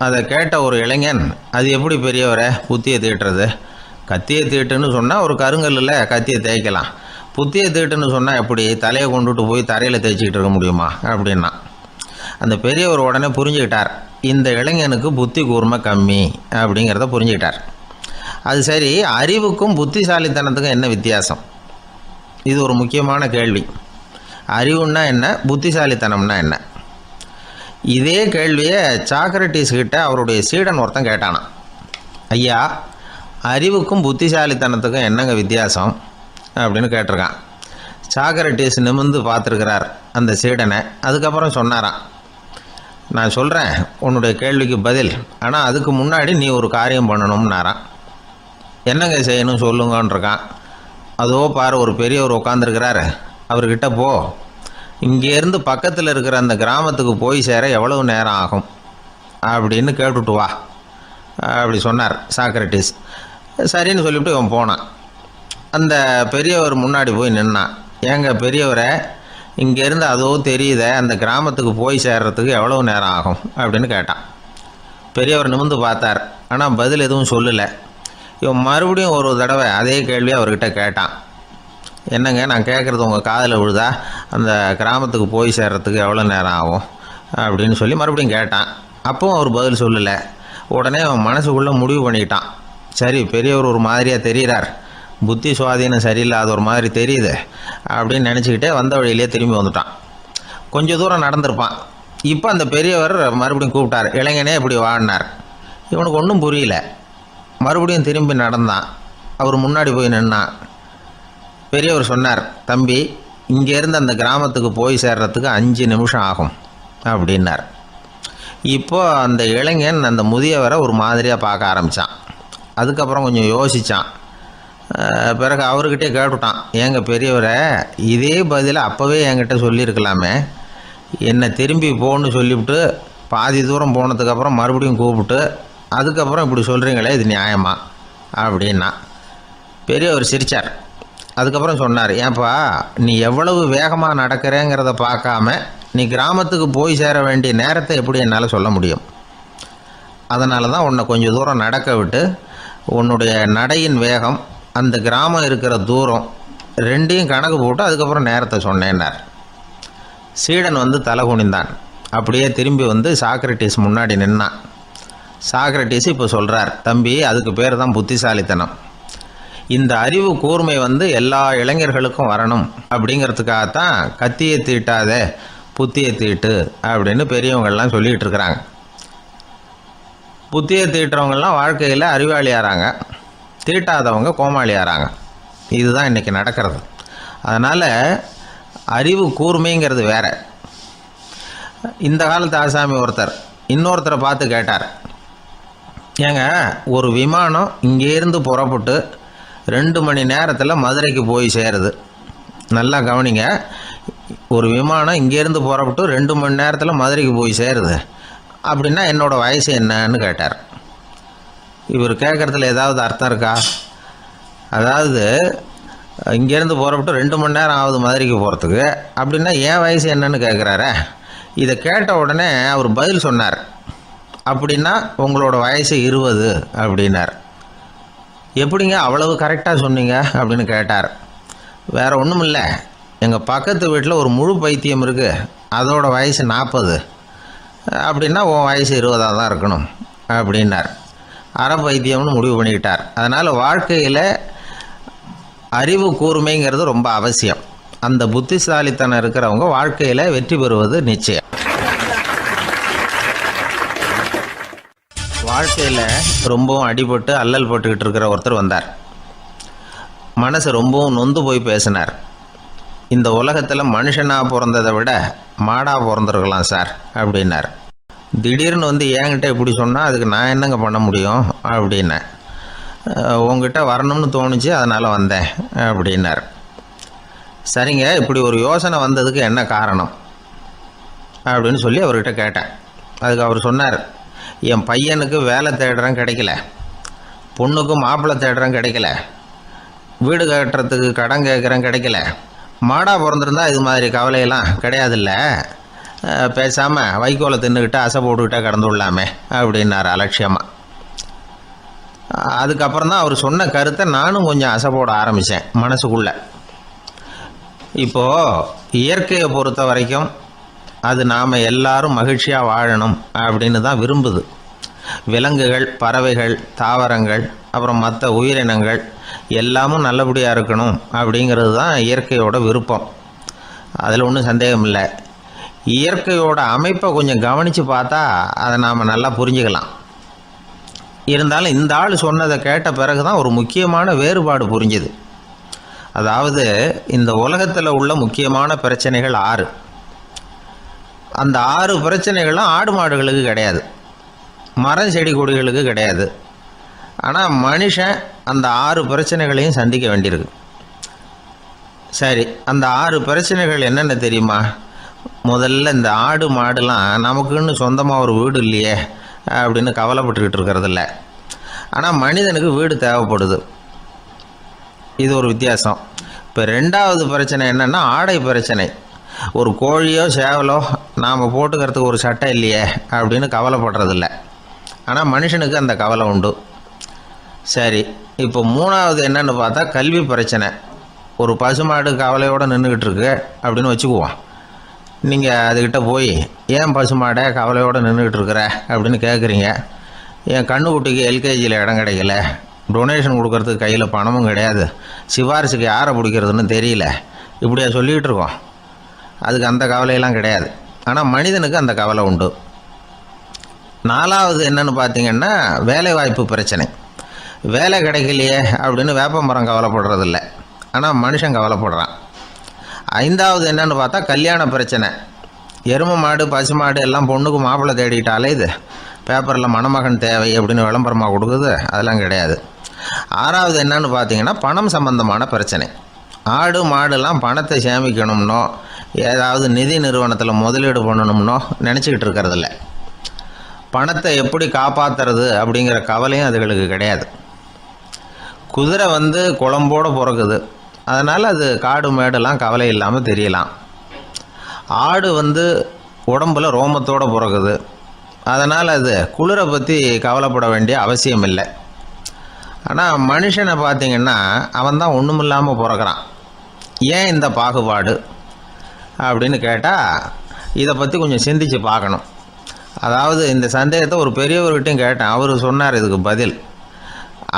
அதை கேட்ட ஒரு இளைஞன், அது எப்படி பெரியவரை புத்தியை தீட்டுறது? கத்தியை தீட்டுன்னு சொன்னால் ஒரு கருங்கல்லில் கத்தியை தேய்க்கலாம், புத்தியை தீட்டுன்னு சொன்னால் எப்படி தலையை கொண்டுட்டு போய் தரையில் தேய்ச்சிக்கிட்டு இருக்க முடியுமா அப்படின்னா. அந்த பெரியவர் உடனே புரிஞ்சுக்கிட்டார், இந்த இளைஞனுக்கு புத்தி கூர்மை கம்மி அப்படிங்கிறத புரிஞ்சுக்கிட்டார். அது சரி, அறிவுக்கும் புத்திசாலித்தனத்துக்கும் என்ன வித்தியாசம்? இது ஒரு முக்கியமான கேள்வி. அறிவுன்னா என்ன, புத்திசாலித்தனம்னா என்ன? இதே கேள்வியை சாக்ரட்டிஸ் கிட்ட அவருடைய சீடன் ஒருத்தன் கேட்டானான். ஐயா, அறிவுக்கும் புத்திசாலித்தனத்துக்கும் என்னங்க வித்தியாசம் அப்படின்னு கேட்டிருக்கான். சாக்ரட்டிஸ் நிமிர்ந்து பார்த்துருக்கிறார் அந்த சீடனை. அதுக்கப்புறம் சொன்னாராம், நான் சொல்கிறேன் உன்னுடைய கேள்விக்கு பதில், ஆனால் அதுக்கு முன்னாடி நீ ஒரு காரியம் பண்ணணும்னாரான். என்னங்க செய்யணும் சொல்லுங்கன்றிருக்கான். அதோ பாரு, ஒரு பெரியவர் உட்காந்துருக்கிறாரு, அவர்கிட்ட போ, இங்கேருந்து பக்கத்தில் இருக்கிற அந்த கிராமத்துக்கு போய் சேர எவ்வளவு நேரம் ஆகும் அப்படின்னு கேட்டுட்டு வா அப்படி சொன்னார் சாக்ரட்டிஸ். சரின்னு சொல்லிவிட்டு இவன் போனான். அந்த பெரியவர் முன்னாடி போய் நின்னான். ஏங்க பெரியவரை, இங்கேருந்து அதோ தெரியுத அந்த கிராமத்துக்கு போய் சேர்றதுக்கு எவ்வளவு நேரம் ஆகும் அப்படின்னு கேட்டான். பெரியவர் நிமிர்ந்து பார்த்தார், ஆனால் பதில் எதுவும் சொல்லலை. இவன் மறுபடியும் ஒரு தடவை அதே கேள்வியை அவர்கிட்ட கேட்டான். என்னங்க, நான் கேட்குறது உங்கள் காதில் விழுதா, அந்த கிராமத்துக்கு போய் சேர்றதுக்கு எவ்வளோ நேரம் ஆகும் அப்படின்னு சொல்லி மறுபடியும் கேட்டான். அப்பவும் அவர் பதில் சொல்லலை. உடனே அவன் மனசுக்குள்ளே முடிவு பண்ணிக்கிட்டான், சரி பெரியவர் ஒரு மாதிரியாக தெரிகிறார், புத்தி சுவாதீனம் சரியில்லாத ஒரு மாதிரி தெரியுது அப்படின்னு நினச்சிக்கிட்டே வந்த வழியிலே திரும்பி வந்துட்டான். கொஞ்சம் தூரம் நடந்திருப்பான். இப்போ அந்த பெரியவர் மறுபடியும் கூப்பிட்டார், இளைஞனே இப்படி வாடினார். இவனுக்கு ஒன்றும் புரியல. மறுபடியும் திரும்பி நடந்தான். அவர் முன்னாடி போய் நின்னான். பெரியவர் சொன்னார், தம்பி, இங்கேருந்து அந்த கிராமத்துக்கு போய் சேர்றதுக்கு 5 நிமிஷம் ஆகும் அப்படின்னார். இப்போது அந்த இளைஞன் அந்த முதியவரை ஒரு மாதிரியாக பார்க்க ஆரம்பித்தான். அதுக்கப்புறம் கொஞ்சம் யோசித்தான். பிறகு அவர்கிட்டே கேட்டுட்டான், ஏங்க பெரியவரை, இதே பதிலை அப்போவே என்கிட்ட சொல்லியிருக்கலாமே, என்னை திரும்பி போன்னு சொல்லிவிட்டு பாதி தூரம் போனதுக்கப்புறம் மறுபடியும் கூப்பிட்டு அதுக்கப்புறம் இப்படி சொல்கிறீங்களே, இது நியாயமா அப்படின்னா. பெரியவர் சிரித்தார். அதுக்கப்புறம் சொன்னார், ஏன்பா நீ எவ்வளவு வேகமாக நடக்கிறேங்கிறத பார்க்காம நீ கிராமத்துக்கு போய் சேர வேண்டிய நேரத்தை எப்படி என்னால் சொல்ல முடியும்? அதனால தான் உன்னை கொஞ்சம் தூரம் நடக்க விட்டு உன்னுடைய நடையின் வேகம், அந்த கிராமம் இருக்கிற தூரம் ரெண்டையும் கணக்கு போட்டு அதுக்கப்புறம் நேரத்தை சொன்னேன்னார். சீடன் வந்து தலை குனிந்தான். அப்படியே திரும்பி வந்து சாக்ரட்டிஸ் முன்னாடி நின்னான். சாக்ரட்டிஸ் இப்போ சொல்கிறார், தம்பி, அதுக்கு பேர் தான் புத்திசாலித்தனம். இந்த அறிவு கூர்மை வந்து எல்லா இளைஞர்களுக்கும் வரணும் அப்படிங்கிறதுக்காகத்தான் கத்தியை தீட்டாத புத்தியை தீட்டு அப்படின்னு பெரியவங்கள்லாம் சொல்லிகிட்டு இருக்கிறாங்க. புத்தியை தீட்டுறவங்கெல்லாம் வாழ்க்கையில் அறிவாளியாகிறாங்க, தீட்டாதவங்க கோமாளியாகிறாங்க. இதுதான் இன்றைக்கி நடக்கிறது. அதனால் அறிவு கூர்மைங்கிறது வேற. இந்த காலத்து ஆசாமி ஒருத்தர் இன்னொருத்தரை பார்த்து கேட்டார், ஏங்க ஒரு விமானம் இங்கேருந்து புறப்பட்டு 2 மணி நேரத்தில் மதுரைக்கு போய் சேருது. நல்லா கவனிங்க, ஒரு விமானம் இங்கேருந்து புறப்பட்டு 2 மணி நேரத்தில் மதுரைக்கு போய் சேருது அப்படின்னா என்னோடய வயசு என்னன்னு கேட்டார். இவர் கேட்குறதுல ஏதாவது அர்த்தம் இருக்கா? அதாவது இங்கேருந்து போகிறப்பட்டு 2 மணி நேரம் ஆகுது மதுரைக்கு போகிறதுக்கு. அப்படின்னா என் வயசு என்னன்னு கேட்குறாரு. இதை கேட்ட உடனே அவர் பதில் சொன்னார். அப்படின்னா உங்களோட வயசு 20 அப்படின்னார். எப்படிங்க அவ்வளவு கரெக்டாக சொன்னீங்க அப்படின்னு கேட்டார். வேறு ஒன்றும் இல்லை, எங்கள் பக்கத்து வீட்டில் ஒரு முழு பைத்தியம் இருக்குது, அதோட வயசு 40. அப்படின்னா உன் வயசு 20 தான் இருக்கணும் அப்படின்னார். அரை பைத்தியம்னு முடிவு பண்ணிக்கிட்டார். அதனால் வாழ்க்கையில் அறிவு கூர்மைங்கிறது ரொம்ப அவசியம். அந்த புத்திசாலித்தனம் இருக்கிறவங்க வாழ்க்கையில் வெற்றி பெறுவது நிச்சயம். வாழ்க்கையில் ரொம்பவும் அடிபட்டு அல்லல் போட்டுக்கிட்டு இருக்கிற ஒருத்தர் வந்தார். மனசு ரொம்பவும் நொந்து போய் பேசினார். இந்த உலகத்தில் மனுஷனாக பிறந்ததை விட மாடாக பிறந்திருக்கலாம் சார் அப்படின்னார். திடீர்னு வந்து என்கிட்ட இப்படி சொன்னால் அதுக்கு நான் என்னங்க பண்ண முடியும் அப்படின்னேன். உங்ககிட்ட வரணும்னு தோணுச்சு, அதனால் வந்தேன் அப்படின்னார். சரிங்க, இப்படி ஒரு யோசனை வந்ததுக்கு என்ன காரணம் அப்படின்னு சொல்லி அவர்கிட்ட கேட்டேன். அதுக்கு அவர் சொன்னார், என் பையனுக்கு வேலை தேடுறேன் கிடைக்கல, பொண்ணுக்கு மாப்பிள்ளை தேடுறேன் கிடைக்கல, வீடு கட்டுறதுக்கு கடன் கேட்குறேன் கிடைக்கல. மாடாக பிறந்திருந்தா இது மாதிரி கவலையெல்லாம் கிடையாதுல்ல, பேசாமல் வைக்கோலை தின்னுக்கிட்டு அசை போட்டுக்கிட்டே கடந்து விடலாமே அப்படின்னார் அலட்சியமாக. அதுக்கப்புறம் தான் அவர் சொன்ன கருத்தை நானும் கொஞ்சம் அசை போட ஆரம்பித்தேன் மனசுக்குள்ளே. இப்போது இயற்கையை பொறுத்த வரைக்கும் அது நாம் எல்லாரும் மகிழ்ச்சியாக வாழணும் அப்படின்னு தான் விரும்புது. விலங்குகள், பறவைகள், தாவரங்கள், அப்புறம் மற்ற உயிரினங்கள் எல்லாமும் நல்லபடியாக இருக்கணும் அப்படிங்கிறது தான் இயற்கையோட விருப்பம். அதில் ஒன்றும் சந்தேகம் இல்லை. இயற்கையோட அமைப்பை கொஞ்சம் கவனித்து பார்த்தா அதை நாம் நல்லா புரிஞ்சுக்கலாம். இருந்தாலும் இந்த ஆள் சொன்னதை கேட்ட பிறகு தான் ஒரு முக்கியமான வேறுபாடு புரிஞ்சுது. அதாவது இந்த உலகத்தில் உள்ள முக்கியமான பிரச்சனைகள் 6. அந்த 6 பிரச்சனைகளும் ஆடு மாடுகளுக்கு கிடையாது, மரம் செடி கொடிகளுக்கு கிடையாது. ஆனால் மனுஷன் அந்த 6 பிரச்சனைகளையும் சந்திக்க வேண்டியிருக்கு. சரி, அந்த 6 பிரச்சனைகள் என்னென்ன தெரியுமா? முதல்ல இந்த ஆடு மாடுலாம் நமக்குன்னு சொந்தமாக ஒரு வீடு இல்லையே அப்படின்னு கவலைப்பட்டுக்கிட்டு இருக்கிறதில்ல. ஆனால் மனிதனுக்கு வீடு தேவைப்படுது. இது ஒரு வித்தியாசம். இப்போ 2வது பிரச்சனை என்னென்னா ஆடை பிரச்சனை. ஒரு கோழியோ சேவலோ நாம் போட்டுக்கிறதுக்கு ஒரு சட்டை இல்லையே அப்படின்னு கவலைப்படுறதில்ல. ஆனால் மனுஷனுக்கு அந்த கவலை உண்டு. சரி, இப்போ 3வது என்னென்னு பார்த்தா கல்வி பிரச்சனை. ஒரு பசுமாடு கவலையோடு நின்றுக்கிட்டு இருக்கு அப்படின்னு வச்சுக்குவோம். நீங்கள் அதுக்கிட்ட போய் ஏன் பசுமாடை கவலையோடு நின்றுக்கிட்டு இருக்கிற அப்படின்னு கேட்குறீங்க. என் கண்ணுக்குட்டிக்கு எல்கேஜியில் இடம் கிடைக்கல, டொனேஷன் கொடுக்கறதுக்கு கையில் பணமும் கிடையாது, சிபாரிசுக்கு யாரை பிடிக்கிறதுன்னு தெரியல, இப்படியா சொல்லிகிட்டு இருக்கோம். அதுக்கு அந்த கவலையெல்லாம் கிடையாது. ஆனால் மனிதனுக்கு அந்த கவலை உண்டு. 4வது என்னென்னு பார்த்தீங்கன்னா வேலைவாய்ப்பு பிரச்சனை. வேலை கிடைக்கலையே அப்படின்னு வேப்ப மரம் கவலைப்படுறதில்ல, ஆனால் மனுஷன் கவலைப்படுறான். 5வது என்னென்னு பார்த்தா கல்யாண பிரச்சனை. எருமை மாடு பசு மாடு எல்லாம் பொண்ணுக்கு மாப்பிள்ளை தேடிட்டாலே இது பேப்பரில் மணமகன் தேவை அப்படின்னு விளம்பரமாக கொடுக்குது, அதெல்லாம் கிடையாது. 6வது என்னென்னு பார்த்தீங்கன்னா பணம் சம்பந்தமான பிரச்சனை. ஆடு மாடுலாம் பணத்தை சேமிக்கணும்னோ ஏதாவது நிதி நிறுவனத்தில் முதலீடு பண்ணணும்னோ நினச்சிக்கிட்டு இருக்கிறதில்ல. பணத்தை எப்படி காப்பாற்றுறது அப்படிங்கிற கவலையும் அதுகளுக்கு கிடையாது. குதிரை வந்து குளம்போடு பிறக்குது, அதனால் அது காடு மேடெல்லாம் கவலை இல்லாமல் தெரியலாம். ஆடு வந்து உடம்புல ரோமத்தோடு பிறக்குது, அதனால் அது குளிரை பற்றி கவலைப்பட வேண்டிய அவசியம் இல்லை. ஆனால் மனுஷனை பார்த்திங்கன்னா அவன் தான் ஒன்றுமில்லாமல் பிறக்கிறான். ஏன் இந்த பாகுபாடு அப்படின்னு கேட்டால் இதை பற்றி கொஞ்சம் சிந்தித்து பார்க்கணும். அதாவது இந்த சந்தேகத்தை ஒரு பெரியவர்கிட்டையும் கேட்டேன். அவர் சொன்னார் இதுக்கு பதில்.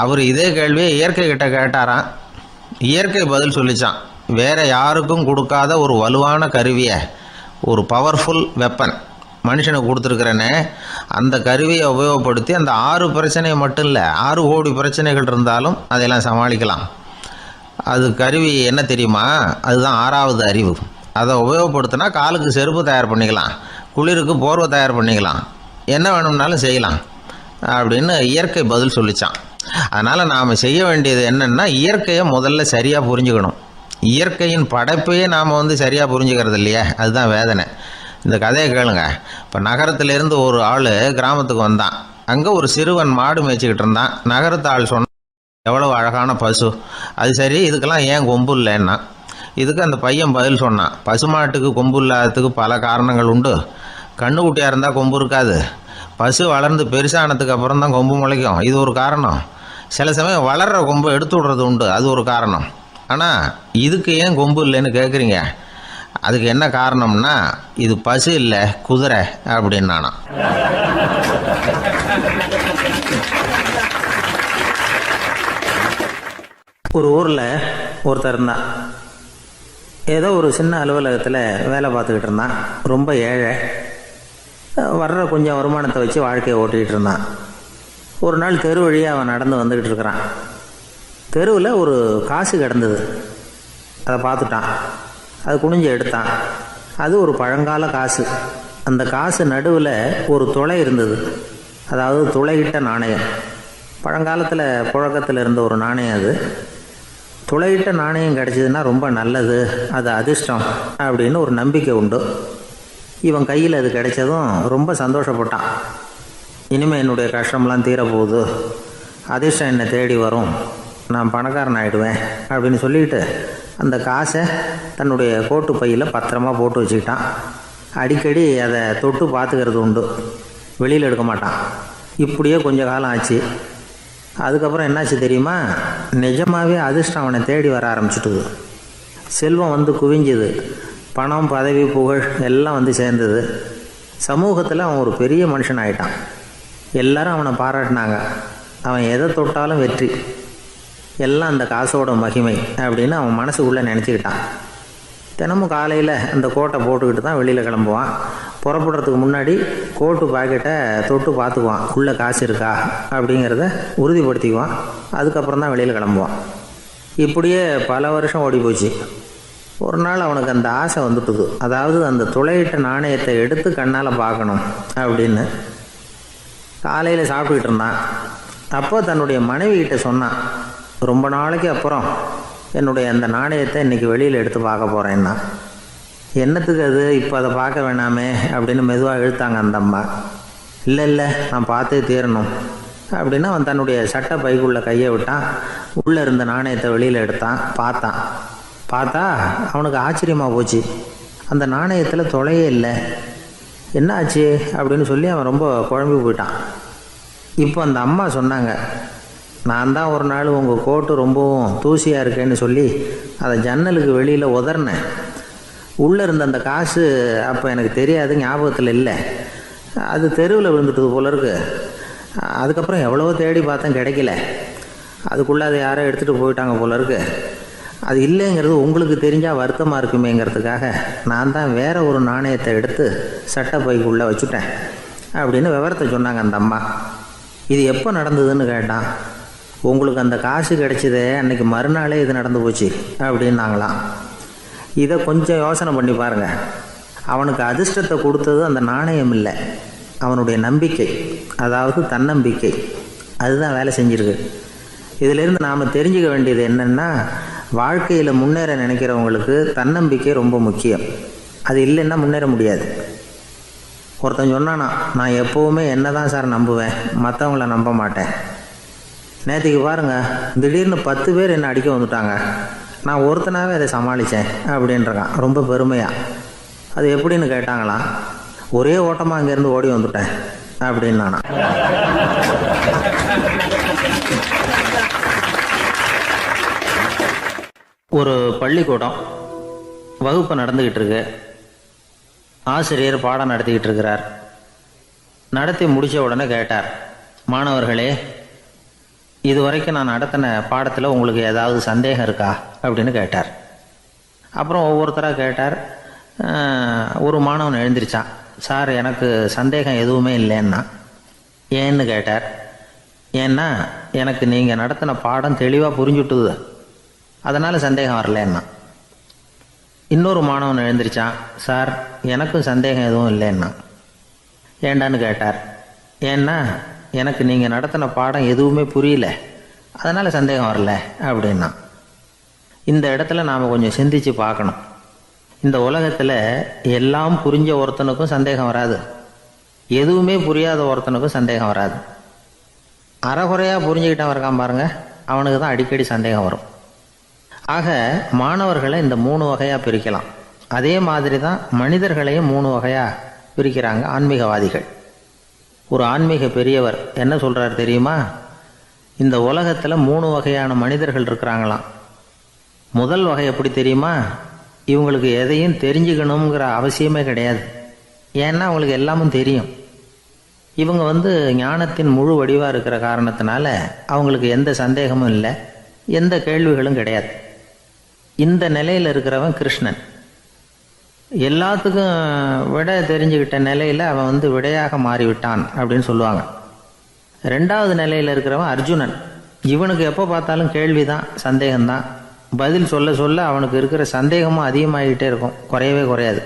அவர் இதே கேள்வியை இயற்கை கிட்ட கேட்டாராம். இயற்கை பதில் சொல்லிச்சான். வேறு யாருக்கும் கொடுக்காத ஒரு வலுவான கருவியை, ஒரு பவர்ஃபுல் வெப்பன் மனுஷனுக்கு கொடுத்துருக்குறேன்னு, அந்த கருவியை உபயோகப்படுத்தி அந்த 6 பிரச்சனையை மட்டும் இல்லை 6 கோடி பிரச்சனைகள் இருந்தாலும் அதையெல்லாம் சமாளிக்கலாம். அது கருவி என்ன தெரியுமா? அதுதான் 6வது அறிவு. அதை உபயோகப்படுத்தினா காலுக்கு செருப்பு தயார் பண்ணிக்கலாம், குளிருக்கு போர்வை தயார் பண்ணிக்கலாம், என்ன வேணும்னாலும் செய்யலாம் அப்படின்னு இயற்கை பதில் சொல்லிச்சான். அதனால் நாம் செய்ய வேண்டியது என்னென்னா இயற்கையை முதல்ல சரியாக புரிஞ்சுக்கணும். இயற்கையின் படைப்பையே நாம் வந்து சரியாக புரிஞ்சுக்கிறது இல்லையா, அதுதான் வேதனை. இந்த கதையை கேளுங்க. இப்போ நகரத்திலேருந்து ஒரு ஆள் கிராமத்துக்கு வந்தான். அங்கே ஒரு சிறுவன் மாடு மேய்ச்சிக்கிட்டு இருந்தான். நகரத்து ஆள் சொன்ன எவ்வளோ அழகான பசு. அது சரி, இதுக்கெல்லாம் ஏன் கொம்பு இல்லைன்னா? இதுக்கு அந்த பையன் பதில் சொன்னான். பசுமாட்டுக்கு கொம்பு இல்லாததுக்கு பல காரணங்கள் உண்டு. கண்ணுக்குட்டியாக இருந்தால் கொம்பு இருக்காது. பசு வளர்ந்து பெருசானதுக்கு அப்புறம் தான் கொம்பு முளைக்கும், இது ஒரு காரணம். சில சமயம் வளர்கிற கொம்பை எடுத்து விடுறது உண்டு, அது ஒரு காரணம். ஆனால் இதுக்கு ஏன் கொம்பு இல்லைன்னு கேட்குறீங்க? அதுக்கு என்ன காரணம்னா, இது பசு இல்லை, குதிரை அப்படின்னானா. ஒரு ஊரில் ஒருத்தர் இருந்தான். ஏதோ ஒரு சின்ன அலுவலகத்தில் வேலை பார்த்துக்கிட்டு இருந்தான். ரொம்ப ஏழை. வர்ற கொஞ்சம் வருமானத்தை வச்சு வாழ்க்கையை ஓட்டிகிட்டு இருந்தான். ஒரு நாள் தெரு வழியாக அவன் நடந்து வந்துக்கிட்டு இருக்கிறான். தெருவில் ஒரு காசு கிடந்தது. அதை பார்த்துட்டான். அது குனிஞ்சு எடுத்தான். அது ஒரு பழங்கால காசு. அந்த காசு நடுவில் ஒரு துளை இருந்தது. அதாவது துளையிட்ட நாணயம். பழங்காலத்தில் புழக்கத்தில் இருந்த ஒரு நாணயம் அது. துளையிட்ட நாணயம் கிடச்சிதுன்னா ரொம்ப நல்லது, அது அதிர்ஷ்டம் அப்படின்னு ஒரு நம்பிக்கை உண்டு. இவன் கையில் அது கிடைச்சதும் ரொம்ப சந்தோஷப்பட்டான். இனிமேல் என்னுடைய கஷ்டம்லாம் தீரப்போகுது, அதிர்ஷ்டம் என்னை தேடி வரும், நான் பணக்காரன் ஆகிடுவேன் அப்படின்னு சொல்லிட்டு அந்த காசை தன்னுடைய கோட்டு பையில் பத்திரமா போட்டு வச்சுக்கிட்டான். அடிக்கடி அதை தொட்டு பார்த்துக்கிறது உண்டு, வெளியில் எடுக்க மாட்டான். இப்படியே கொஞ்ச காலம் ஆச்சு. அதுக்கப்புறம் என்னாச்சு தெரியுமா? நிஜமாகவே அதிர்ஷ்டம் அவனை தேடி வர ஆரம்பிச்சுட்டுது. செல்வம் வந்து குவிஞ்சுது. பணம், பதவி, புகழ் எல்லாம் வந்து சேர்ந்தது. சமூகத்தில் அவன் ஒரு பெரிய மனுஷன் ஆகிட்டான். எல்லாரும் அவனை பாராட்டினாங்க. அவன் எதை தொட்டாலும் வெற்றி, எல்லாம் அந்த காசோட மகிமை அப்படின்னு அவன் மனசுக்குள்ளே நினச்சிக்கிட்டான். தினமும் காலையில் அந்த கோட்டை போட்டுக்கிட்டு தான் வெளியில் கிளம்புவான். புறப்படுறதுக்கு முன்னாடி கோட்டு பாக்கெட்டை தொட்டு பார்த்துக்குவான், உள்ளே காசு இருக்கா அப்படிங்கிறத உறுதிப்படுத்திக்குவான். அதுக்கப்புறம் தான் வெளியில் கிளம்புவான். இப்படியே பல வருஷம் ஓடி போச்சு. ஒரு நாள் அவனுக்கு அந்த ஆசை வந்துட்டுது. அதாவது அந்த துளையிட்ட நாணயத்தை எடுத்து கண்ணால் பார்க்கணும் அப்படின்னு. காலையில் சாப்பிட்டுக்கிட்டு இருந்தான். அப்போ தன்னுடைய மனைவிகிட்ட சொன்னான், ரொம்ப நாளைக்கு அப்புறம் என்னுடைய அந்த நாணயத்தை இன்றைக்கி வெளியில் எடுத்து பார்க்க போகிறேன்னா. என்னத்துக்கு அது, இப்போ அதை பார்க்க வேணாமே அப்படின்னு மெதுவாக இழுத்தாங்க அந்த அம்மா. இல்லை நான் பார்த்தே தீரணும் அப்படின்னு அவன் தன்னுடைய சட்டை பைக்குள்ளே கையை விட்டான். உள்ளே இருந்த நாணயத்தை வெளியில் எடுத்தான். பார்த்தா அவனுக்கு ஆச்சரியமாக போச்சு. அந்த நாணயத்தில் துளையே இல்லை. என்ன ஆச்சு அப்படின்னு சொல்லி அவன் ரொம்ப குழம்பி போயிட்டான். இப்போ அந்த அம்மா சொன்னாங்க, நான் தான் ஒரு நாள் உங்கள் கோட்டு ரொம்பவும் தூசியாக இருக்கேன்னு சொல்லி அதை ஜன்னலுக்கு வெளியில் உதறினேன். உள்ளே இருந்த அந்த காசு அப்போ எனக்கு தெரியாது, ஞாபகத்தில் இல்லை. அது தெருவில் விழுந்துட்டது போல இருக்கு. அதுக்கப்புறம் எவ்வளவோ தேடி பார்த்தேன், கிடைக்கல. அதுக்குள்ளே அதை யாரோ எடுத்துகிட்டு போயிட்டாங்க போல இருக்கு. அது இல்லைங்கிறது உங்களுக்கு தெரிஞ்சால் வருத்தமாக இருக்குமேங்கிறதுக்காக நான் தான் வேற ஒரு நாணயத்தை எடுத்து சட்டை பைக்குள்ளே வச்சுட்டேன் அப்படின்னு விவரத்தை சொன்னாங்க அந்த அம்மா. இது எப்போ நடந்ததுன்னு கேட்டான். உங்களுக்கு அந்த காசு கிடைச்சதே அன்றைக்கி மறுநாளே இது நடந்து போச்சு அப்படின்னாங்களாம். இதை கொஞ்சம் யோசனை பண்ணி பாருங்கள். அவனுக்கு அதிர்ஷ்டத்தை கொடுத்தது அந்த நாணயம் இல்லை, அவனுடைய நம்பிக்கை, அதாவது தன்னம்பிக்கை. அதுதான் வேலை செஞ்சுருக்கு. இதிலிருந்து நாம் தெரிஞ்சுக்க வேண்டியது என்னென்னா, வாழ்க்கையில் முன்னேற நினைக்கிறவங்களுக்கு தன்னம்பிக்கை ரொம்ப முக்கியம். அது இல்லைன்னா முன்னேற முடியாது. ஒருத்தன் சொன்னானா, நான் எப்போவுமே என்ன தான் சார் நம்புவேன், மற்றவங்கள நம்ப மாட்டேன். நேற்றுக்கு பாருங்கள், திடீர்னு 10 பேர் என்னை அடிக்க வந்துட்டாங்க, நான் ஒருத்தனாகவே அதை சமாளித்தேன் அப்படின்றான் ரொம்ப பெருமையாக. அது எப்படின்னு கேட்டாங்களாம். ஒரே ஓட்டமாக அங்கேருந்து ஓடி வந்துட்டேன் அப்படின்னு நானா. ஒரு பள்ளிக்கூடம் வகுப்பு நடந்துக்கிட்டு இருக்கு. ஆசிரியர் பாடம் நடத்திக்கிட்டு இருக்கிறார். நடத்தி முடித்த உடனே கேட்டார், மாணவர்களே, இதுவரைக்கும் நான் நடத்தின பாடத்தில் உங்களுக்கு ஏதாவது சந்தேகம் இருக்கா அப்படின்னு கேட்டார். அப்புறம் ஒவ்வொருத்தராக கேட்டார். ஒரு மாணவன் எழுந்திரிச்சான். சார், எனக்கு சந்தேகம் எதுவுமே இல்லைன்னா. ஏன்னு கேட்டார். ஏன்னா எனக்கு நீங்கள் நடத்தின பாடம் தெளிவாக புரிஞ்சுட்டுது, அதனால் சந்தேகம் வரலன்னா. இன்னொரு மாணவன் எழுந்திரிச்சான். சார், எனக்கும் சந்தேகம் எதுவும் இல்லைன்னா. ஏண்டான்னு கேட்டார். ஏன்னா எனக்கு நீங்கள் நடத்தின பாடம் எதுவுமே புரியல, அதனால் சந்தேகம் வரல அப்படின்னா. இந்த இடத்துல நாம் கொஞ்சம் சிந்திச்சு பார்க்கணும். இந்த உலகத்தில் எல்லாம் புரிஞ்ச ஒருத்தனுக்கும் சந்தேகம் வராது, எதுவுமே புரியாத ஒருத்தனுக்கும் சந்தேகம் வராது. அறகுறையாக புரிஞ்சுக்கிட்டவன் இருக்கான் பாருங்க, அவனுக்கு தான் அடிக்கடி சந்தேகம் வரும். ஆக மாணவர்களை இந்த 3 வகையாக பிரிக்கலாம். அதே மாதிரி தான் மனிதர்களையும் 3 வகையாக பிரிக்கிறாங்க ஆன்மீகவாதிகள். ஒரு ஆன்மீக பெரியவர் என்ன சொல்கிறார் தெரியுமா? இந்த உலகத்தில் 3 வகையான மனிதர்கள் இருக்கிறாங்களாம். முதல் வகை எப்படி தெரியுமா? இவங்களுக்கு எதையும் தெரிஞ்சுக்கணுங்கிற அவசியமே கிடையாது. ஏன்னா அவங்களுக்கு எல்லாமும் தெரியும். இவங்க ஞானத்தின் முழு வடிவாக இருக்கிற காரணத்தினால அவங்களுக்கு எந்த சந்தேகமும் இல்லை, எந்த கேள்விகளும் கிடையாது. இந்த நிலையில் இருக்கிறவன் கிருஷ்ணன். எல்லாத்துக்கும் விட தெரிஞ்சுக்கிட்ட நிலையில் அவன் விடையாக மாறிவிட்டான் அப்படின்னு சொல்லுவாங்க. 2வது நிலையில் இருக்கிறவன் அர்ஜுனன். இவனுக்கு எப்போ பார்த்தாலும் கேள்விதான், சந்தேகம்தான். பதில் சொல்ல சொல்ல அவனுக்கு இருக்கிற சந்தேகமும் அதிகமாகிக்கிட்டே இருக்கும், குறையவே குறையாது.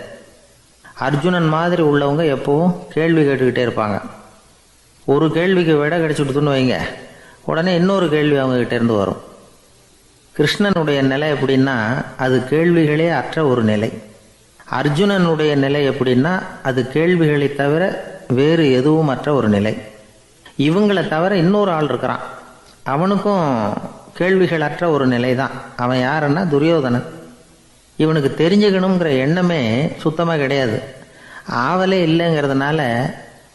அர்ஜுனன் மாதிரி உள்ளவங்க எப்பவும் கேள்வி கேட்டுக்கிட்டே இருப்பாங்க. ஒரு கேள்விக்கு விட கிடைச்சுட்டுன்னு வைங்க, உடனே இன்னொரு கேள்வி அவங்ககிட்ட இருந்து வரும். கிருஷ்ணனுடைய நிலை எப்படின்னா அது கேள்விகளே அற்ற ஒரு நிலை. அர்ஜுனனுடைய நிலை எப்படின்னா அது கேள்விகளை தவிர வேறு எதுவும் அற்ற ஒரு நிலை. இவங்களை தவிர இன்னொரு ஆள் இருக்கிறான், அவனுக்கும் கேள்விகள் அற்ற ஒரு நிலை தான். அவன் யாருன்னா துரியோதனன். இவனுக்கு தெரிஞ்சுக்கணுங்கிற எண்ணமே சுத்தமாக கிடையாது. ஆவலே இல்லைங்கிறதுனால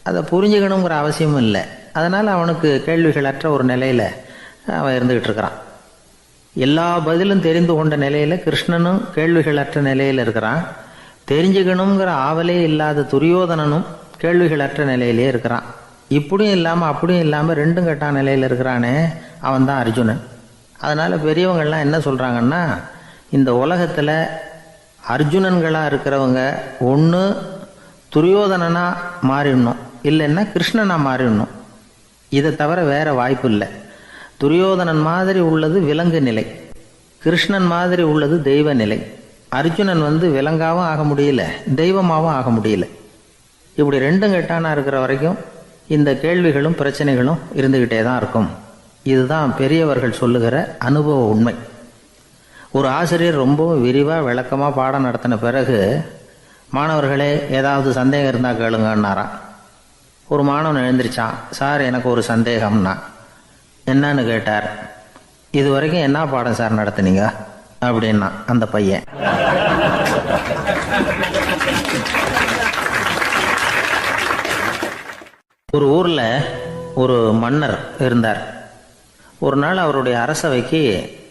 அதை புரிஞ்சுக்கணுங்கிற அவசியமும் இல்லை. அதனால் அவனுக்கு கேள்விகள் அற்ற ஒரு நிலையில் அவன் இருந்துக்கிட்டு இருக்கிறான். எல்லா பதிலும் தெரிந்து கொண்ட நிலையில் கிருஷ்ணனும் கேள்விகள் அற்ற நிலையில் இருக்கிறான். தெரிஞ்சுக்கணுங்கிற ஆவலே இல்லாத துரியோதனனும் கேள்விகள் அற்ற நிலையிலே இருக்கிறான். இப்படியும் இல்லாமல் அப்படியும் இல்லாமல் 2ம் கெட்டான் நிலையில் இருக்கிறானே, அவன் தான் அர்ஜுனன். அதனால் பெரியவங்கள்லாம் என்ன சொல்கிறாங்கன்னா, இந்த உலகத்தில் அர்ஜுனன்களாக இருக்கிறவங்க ஒன்று துரியோதனனாக மாறிடணும், இல்லைன்னா கிருஷ்ணனாக மாறிடணும். இதை தவிர வேறு வாய்ப்பு இல்லை. துரியோதனன் மாதிரி உள்ளது விலங்கு நிலை, கிருஷ்ணன் மாதிரி உள்ளது தெய்வ நிலை. அர்ஜுனன் விலங்காகவும் ஆக முடியல, தெய்வமாகவும் ஆக முடியல. இப்படி 2ம் கெட்டானா இருக்கிற வரைக்கும் இந்த கேள்விகளும் பிரச்சனைகளும் இருந்துக்கிட்டே தான் இருக்கும். இதுதான் பெரியவர்கள் சொல்லுகிற அனுபவ உண்மை. ஒரு ஆசிரியர் ரொம்பவும் விரிவாக விளக்கமாக பாடம் நடத்தின பிறகு, மாணவர்களே ஏதாவது சந்தேகம் இருந்தால் கேளுங்கன்னாராம். ஒரு மாணவன் எழுந்திரிச்சான். சார், எனக்கு ஒரு சந்தேகம்னா. என்னன்னு கேட்டார். இது வரைக்கும் என்ன பாடம் சார் நடத்துனீங்க அப்படின்னா அந்த பையன். ஒரு ஊரில் ஒரு மன்னர் இருந்தார். ஒரு நாள் அவருடைய அரசவைக்கு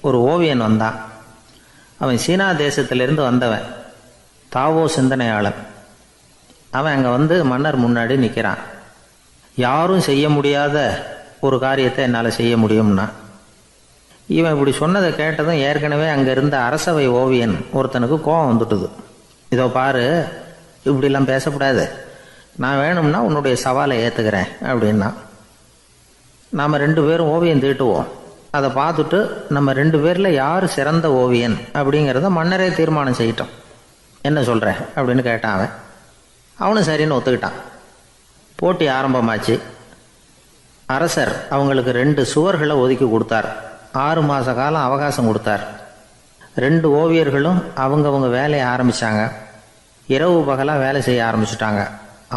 ஒரு ஓவியன் வந்தான். அவன் சீனா தேசத்திலிருந்து வந்தவன், தாவோ சிந்தனையாளன். அவன் அங்கே மன்னர் முன்னாடி நிற்கிறான். யாரும் செய்ய முடியாத ஒரு காரியத்தை என்னால் செய்ய முடியும்னா. இவன் இப்படி சொன்னதை கேட்டதும் ஏற்கனவே அங்கே இருந்த அரசவை ஓவியன் ஒருத்தனுக்கு கோபம் வந்துட்டுது. இதோ பாரு, இப்படிலாம் பேசக்கூடாது, நான் வேணும்னா உன்னுடைய சவாலை ஏற்றுக்கிறேன் அப்படின்னா. நாம் 2 பேரும் ஓவியம் தீட்டுவோம், அதை பார்த்துட்டு நம்ம 2 பேரில் யார் சிறந்த ஓவியன் அப்படிங்கிறத மன்னரே தீர்மானம் செய்யட்டும், என்ன சொல்கிற அப்படின்னு கேட்டான் அவன். அவனும் சரின்னு ஒத்துக்கிட்டான். போட்டி ஆரம்பமாச்சு. அரசர் அவங்களுக்கு 2 சுவர்களை ஒதுக்கி கொடுத்தார். 6 மாத காலம் அவகாசம் கொடுத்தார். 2 ஓவியர்களும் அவங்கவுங்க வேலையை ஆரம்பித்தாங்க. இரவு பகலாக வேலை செய்ய ஆரம்பிச்சுட்டாங்க.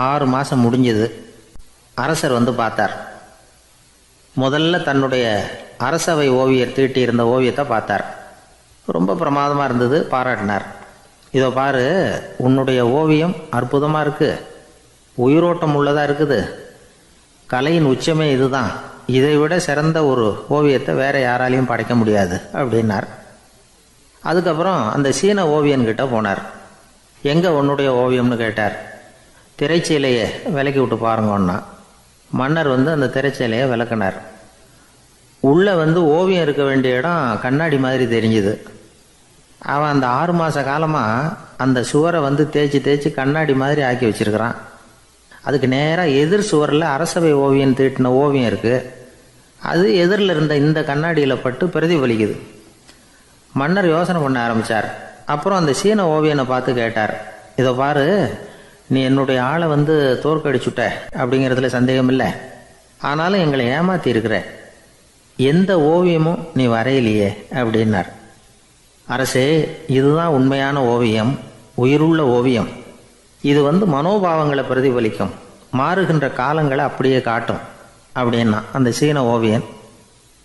6 மாதம் முடிஞ்சது. அரசர் பார்த்தார். முதல்ல தன்னுடைய அரசவை ஓவியர் தீட்டியிருந்த ஓவியத்தை பார்த்தார். ரொம்ப பிரமாதமாக இருந்தது, பாராட்டினார். இதோ பாரு, உன்னுடைய ஓவியம் அற்புதமாக இருக்குது, உயிரோட்டம் உள்ளதாக இருக்குது, கலையின் உச்சமே இதுதான், இதை விட சிறந்த ஒரு ஓவியத்தை வேற யாராலையும் படைக்க முடியாது அப்படின்னார். அதுக்கப்புறம் அந்த சீன ஓவியன்கிட்ட போனார். எங்கே உன்னுடைய ஓவியம்னு கேட்டார். திரைச்சீலையை விலக்கி விட்டு பாருங்கன்னா. மன்னர் அந்த திரைச்சீலையை விளக்குனார். உள்ளே ஓவியம் இருக்க வேண்டிய இடம் கண்ணாடி மாதிரி தெரிஞ்சுது. அவன் அந்த 6 மாத காலமாக அந்த சுவரை தேய்ச்சி தேய்ச்சி கண்ணாடி மாதிரி ஆக்கி வச்சிருக்கிறான். அதுக்கு நேராக எதிர் சுவரில் அரசவை ஓவியம் தீட்டின ஓவியம் இருக்குது. அது எதிரில் இருந்த இந்த கண்ணாடியில் பட்டு பிரதிபலிக்குது. மன்னர் யோசனை பண்ண ஆரம்பித்தார். அப்புறம் அந்த சீன ஓவியனை பார்த்து கேட்டார். இதை பாரு, நீ என்னுடைய ஆளை தோற்கடிச்சுட்ட அப்படிங்கிறதுல சந்தேகம் இல்லை, ஆனாலும் எங்களை ஏமாற்றி இருக்கிற, எந்த ஓவியமும் நீ வரையிலையே அப்படின்னார். அரசே, இதுதான் உண்மையான ஓவியம், உயிருள்ள ஓவியம். இது மனோபாவங்களை பிரதிபலிக்கும், மாறுகின்ற காலங்களை அப்படியே காட்டும் அப்படின்னா அந்த சீன ஓவியன்.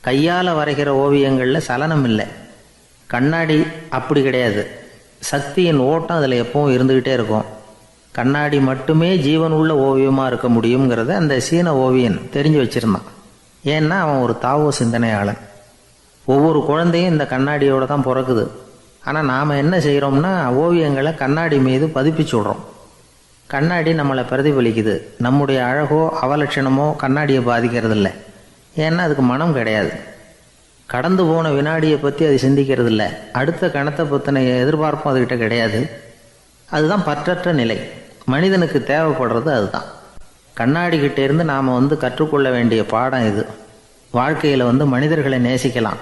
கையால் வரைகிற ஓவியங்களில் சலனம் இல்லை. கண்ணாடி அப்படி கிடையாது. சக்தியின் ஓட்டம் அதில் எப்பவும் இருந்துக்கிட்டே இருக்கும். கண்ணாடி மட்டுமே ஜீவன் உள்ள ஓவியமாக இருக்க முடியுங்கிறத அந்த சீன ஓவியன் தெரிஞ்சு வச்சுருந்தான். ஏன்னா அவன் ஒரு தாவோ சிந்தனையாளன். ஒவ்வொரு குழந்தையும் இந்த கண்ணாடியோடு தான் பிறக்குது. ஆனால் நாம் என்ன செய்கிறோம்னா ஓவியங்களை கண்ணாடி மீது பதிப்பிச்சு விட்றோம். கண்ணாடி நம்மளை பிரதிபலிக்குது. நம்முடைய அழகோ அவலட்சணமோ கண்ணாடியை பாதிக்கிறதில்ல. ஏன்னா அதுக்கு மனம் கிடையாது. கடந்து போன வினாடியை பற்றி அது சிந்திக்கிறது இல்லை. அடுத்த கணத்தை பற்றின எதிர்பார்ப்பும் அதுக்கிட்ட கிடையாது. அதுதான் பற்றற்ற நிலை. மனிதனுக்கு தேவைப்படுறது அதுதான். கண்ணாடிக்கிட்ட இருந்து நாம் கற்றுக்கொள்ள வேண்டிய பாடம் இது. வாழ்க்கையில் மனிதர்களை நேசிக்கலாம்,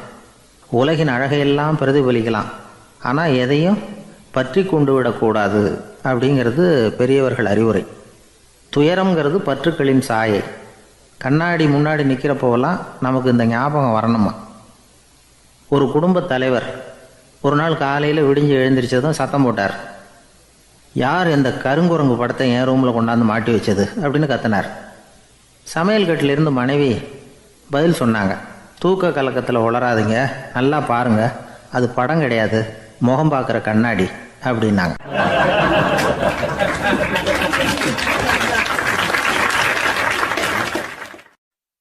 உலகின் அழகையெல்லாம் பிரதிபலிக்கலாம், ஆனால் எதையும் பற்றி கொண்டு விடக்கூடாது அப்படிங்கிறது பெரியவர்கள் அறிவுரை. துயரம்ங்கிறது பற்றுக்களின் சாயை. கண்ணாடி முன்னாடி நிற்கிறப்போவெல்லாம் நமக்கு இந்த ஞாபகம் வரணுமா. ஒரு குடும்பத் தலைவர் ஒரு நாள் காலையில் விடிஞ்சு எழுந்திரிச்சதும் சத்தம் போட்டார். யார் இந்த கருங்குரங்கு படத்தை என் ரூமில் கொண்டாந்து மாட்டி வச்சது அப்படின்னு கத்தினார். சமையல் கட்டிலிருந்து மனைவி பதில் சொன்னாங்க. தூக்க கலக்கத்தில் உளராதிங்க, நல்லா பாருங்க, அது படம் கிடையாது, முகம் பார்க்குற கண்ணாடி அப்படின்னாங்க.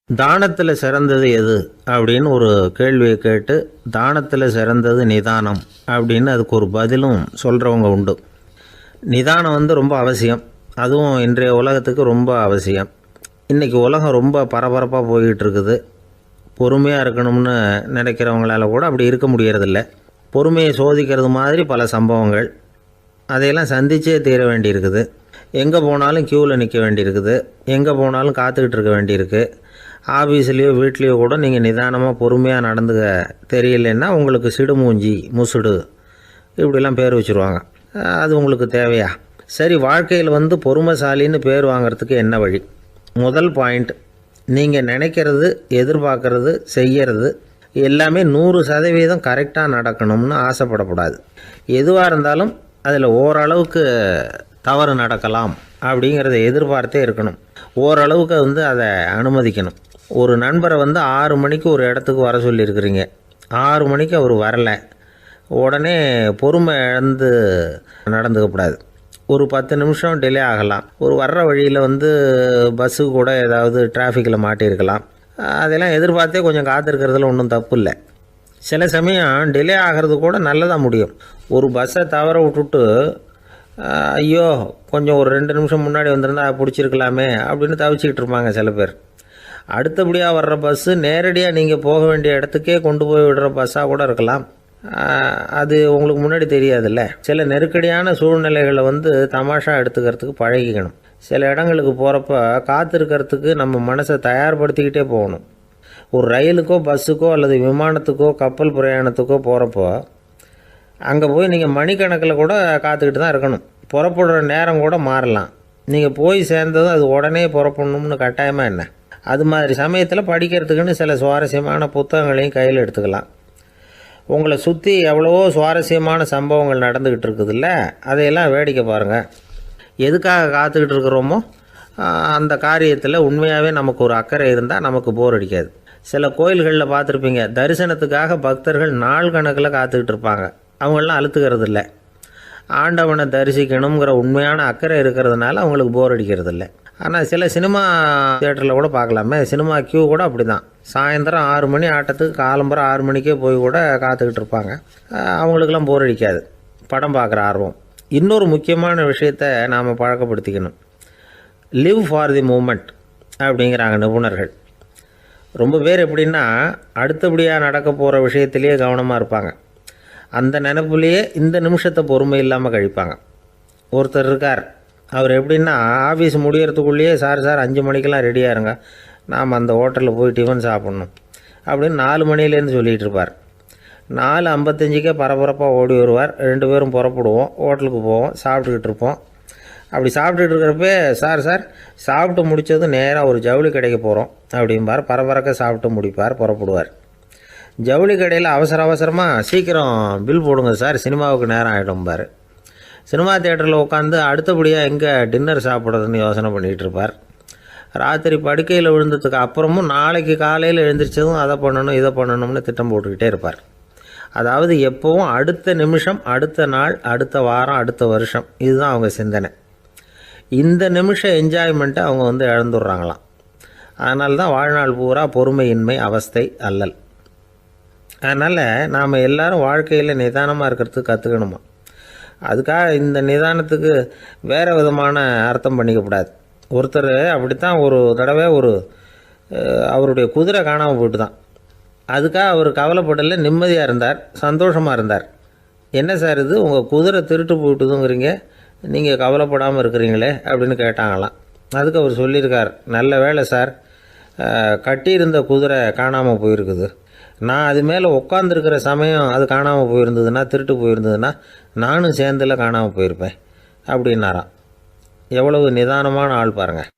தானத்தில் சிறந்தது எது அப்படின்னு ஒரு கேள்வியை கேட்டு தானத்தில் சிறந்தது நிதானம் அப்படின்னு அதுக்கு ஒரு பதிலும் சொல்கிறவங்க உண்டு. நிதானம் ரொம்ப அவசியம். அதுவும் இன்றைய உலகத்துக்கு ரொம்ப அவசியம். இன்றைக்கி உலகம் ரொம்ப பரபரப்பாக போய்கிட்டு இருக்குது. பொறுமையாக இருக்கணும்னு நினைக்கிறவங்களால கூட அப்படி இருக்க முடியறதில்ல. பொறுமையை சோதிக்கிறது மாதிரி பல சம்பவங்கள். அதையெல்லாம் சந்திச்சே தீர வேண்டியிருக்குது. எங்கே போனாலும் க்யூவில் நிற்க வேண்டியிருக்குது. எங்கே போனாலும் காத்துக்கிட்டு இருக்க வேண்டியிருக்கு. ஆஃபீஸ்லேயோ வீட்லேயோ கூட நீங்கள் நிதானமாக பொறுமையாக நடந்துக்க தெரியலன்னா உங்களுக்கு சிடுமூஞ்சி, முசுடு இப்படிலாம் பேர் வச்சுருவாங்க. அது உங்களுக்கு தேவையா? சரி, வாழ்க்கையில் பொறுமைசாலின்னு பேர் வாங்கிறதுக்கு என்ன வழி? முதல் பாயிண்ட், நீங்கள் நினைக்கிறது, எதிர்பார்க்கறது, செய்கிறது எல்லாமே 100% கரெக்டாக நடக்கணும்னு ஆசைப்படக்கூடாது. எதுவாக இருந்தாலும் அதில் ஓரளவுக்கு தவறு நடக்கலாம் அப்படிங்கிறத எதிர்பார்த்தே இருக்கணும். ஓரளவுக்கு அதை அனுமதிக்கணும். ஒரு நண்பரை 6 மணிக்கு ஒரு இடத்துக்கு வர சொல்லியிருக்கிறீங்க. 6 மணிக்கு அவர் வரலை. உடனே பொறுமை இழந்து நடந்துக்கக்கூடாது. ஒரு 10 நிமிஷம் டிலே ஆகலாம். ஒரு வர்ற வழியில் பஸ்ஸு கூட ஏதாவது டிராஃபிக்கில் மாட்டியிருக்கலாம். அதெல்லாம் எதிர்பார்த்தே கொஞ்சம் காத்திருக்கிறதுல ஒன்றும் தப்பு இல்லை. சில சமயம் டிலே ஆகிறது கூட நல்லதாக முடியும். ஒரு பஸ்ஸை தவற விட்டுட்டு ஐயோ கொஞ்சம் ஒரு 2 நிமிஷம் முன்னாடி வந்திருந்தா பிடிச்சிருக்கலாமே அப்படின்னு தவிச்சிக்கிட்டு இருப்பாங்க சில பேர். அடுத்தபடியாக வர்ற பஸ்ஸு நேரடியாக நீங்கள் போக வேண்டிய இடத்துக்கே கொண்டு போய் விடுற பஸ்ஸாக கூட இருக்கலாம். அது உங்களுக்கு முன்னாடி தெரியாதுல்ல. சில நெருக்கடியான சூழ்நிலைகளை தமாஷா எடுத்துக்கிறதுக்கு பழகிக்கணும். சில இடங்களுக்கு போகிறப்ப காத்திருக்கிறதுக்கு நம்ம மனசை தயார்படுத்திக்கிட்டே போகணும். ஒரு ரயிலுக்கோ பஸ்ஸுக்கோ அல்லது விமானத்துக்கோ கப்பல் பிரயாணத்துக்கோ போகிறப்போ அங்கே போய் நீங்கள் மணிக்கணக்கில் கூட காத்துக்கிட்டு தான் இருக்கணும். புறப்படுற நேரம் கூட மாறலாம். நீங்கள் போய் சேர்ந்ததும் அது உடனே புறப்படணும்னு கட்டாயமாக என்ன? அது மாதிரி சமயத்தில் படிக்கிறதுக்குன்னு சில சுவாரஸ்யமான புத்தகங்களையும் கையில் எடுத்துக்கலாம். உங்களை சுற்றி எவ்வளவோ சுவாரஸ்யமான சம்பவங்கள் நடந்துக்கிட்டு இருக்குதுல்ல, அதையெல்லாம் வேடிக்கை பாருங்கள். எதுக்காக காத்துக்கிட்டு இருக்கிறோமோ அந்த காரியத்தில் உண்மையாகவே நமக்கு ஒரு அக்கறை இருந்தால் நமக்கு போர் அடிக்காது. சில கோயில்களில் பார்த்துருப்பீங்க, தரிசனத்துக்காக பக்தர்கள் நாள் கணக்கில் காத்துக்கிட்டு இருப்பாங்க. அவங்களெலாம் அழுத்துக்கிறது இல்லை. ஆண்டவனை தரிசிக்கணுங்கிற உண்மையான அக்கறை இருக்கிறதுனால அவங்களுக்கு போர் அடிக்கிறது இல்லை. ஆனால் சில சினிமா தியேட்டரில் கூட பார்க்கலாமே, சினிமா கியூ கூட அப்படி தான். சாயந்தரம் 6 மணி ஆட்டத்துக்கு காலம்பரம் 6 மணிக்கே போய் கூட காத்துக்கிட்டு இருப்பாங்க. அவங்களுக்கெல்லாம் போர் அடிக்காது. படம் பார்க்குற ஆர்வம். இன்னொரு முக்கியமான விஷயத்தை நாம் பழக்கப்படுத்திக்கணும். லிவ் ஃபார் தி மூமெண்ட் அப்படிங்கிறாங்க நிபுணர்கள். ரொம்ப பேர் எப்படின்னா அடுத்தபடியாக நடக்க போகிற விஷயத்திலேயே கவனமாக இருப்பாங்க. அந்த நினைப்புலேயே இந்த நிமிஷத்தை பொறுமை இல்லாமல் கழிப்பாங்க. ஒருத்தர் இருக்கார், அவர் எப்படின்னா ஆஃபீஸ் முடியறதுக்குள்ளேயே சார் 5 மணிக்கெல்லாம் ரெடியாக இருங்க, நாம் அந்த ஹோட்டலில் போய் டிஃபன் சாப்பிட்ணும் அப்படின்னு 4 மணிலேருந்து சொல்லிகிட்டு இருப்பார். 4:55 பரபரப்பாக ஓடி வருவார். 2 பேரும் புறப்படுவோம், ஹோட்டலுக்கு போவோம், சாப்பிட்டுக்கிட்டு இருப்போம். அப்படி சாப்பிட்டுட்டு இருக்கிறப்பே சார் சாப்பிட்டு முடித்ததும் நேராக ஒரு ஜவுளி கடைக்கு போகிறோம் அப்படிம்பார். பரபரக்க சாப்பிட்டு முடிப்பார், புறப்படுவார். ஜவுளி கடையில் அவசரமாக சீக்கிரம் பில் போடுங்க சார், சினிமாவுக்கு நேரம் ஆகிடும்பார். சினிமா தியேட்டரில் உட்காந்து அடுத்தபடியாக எங்கே டின்னர் சாப்பிட்றதுன்னு யோசனை பண்ணிகிட்டு இருப்பார். ராத்திரி படுக்கையில் விழுந்ததுக்கு அப்புறமும் நாளைக்கு காலையில் எழுந்திரிச்சதும் அதை பண்ணணும் இதை பண்ணணும்னு திட்டம் போட்டுக்கிட்டே இருப்பார். அதாவது எப்போவும் அடுத்த நிமிஷம், அடுத்த நாள், அடுத்த வாரம், அடுத்த வருஷம், இதுதான் அவங்க சிந்தனை. இந்த நிமிஷம் என்ஜாய்மெண்ட்டை அவங்க இழந்துடுறாங்களாம். அதனால தான் வாழ்நாள் பூரா பொறுமையின்மை, அவஸ்தை, அல்லல். அதனால் நாம் எல்லோரும் வாழ்க்கையில் நிதானமாக இருக்கிறதுக்கு கற்றுக்கணுமா. அதுக்காக இந்த நிதானத்துக்கு வேறு விதமான அர்த்தம் பண்ணிக்கக்கூடாது. ஒருத்தர் அப்படித்தான் ஒரு தடவை அவருடைய குதிரை காணாமல் போயிட்டு தான். அதுக்காக அவர் கவலைப்படலை, நிம்மதியாக இருந்தார், சந்தோஷமாக இருந்தார். என்ன சார் இது, உங்கள் குதிரை திருட்டு போயிட்டுதுங்கிறீங்க, நீங்கள் கவலைப்படாமல் இருக்கிறீங்களே அப்படின்னு கேட்டாங்களாம். அதுக்கு அவர் சொல்லியிருக்கார், நல்ல வேளை சார், கட்டியிருந்த குதிரை காணாமல் போயிருக்குது. நான் அது மேலே உட்காந்துருக்கிற சமயம் அது காணாமல் போயிருந்ததுன்னா, திருட்டு போயிருந்ததுன்னா நானும் சேர்ந்தில் காணாமல் போயிருப்பேன் அப்படின்னாராம். எவ்வளவு நிதானமான ஆள் பாருங்கள்.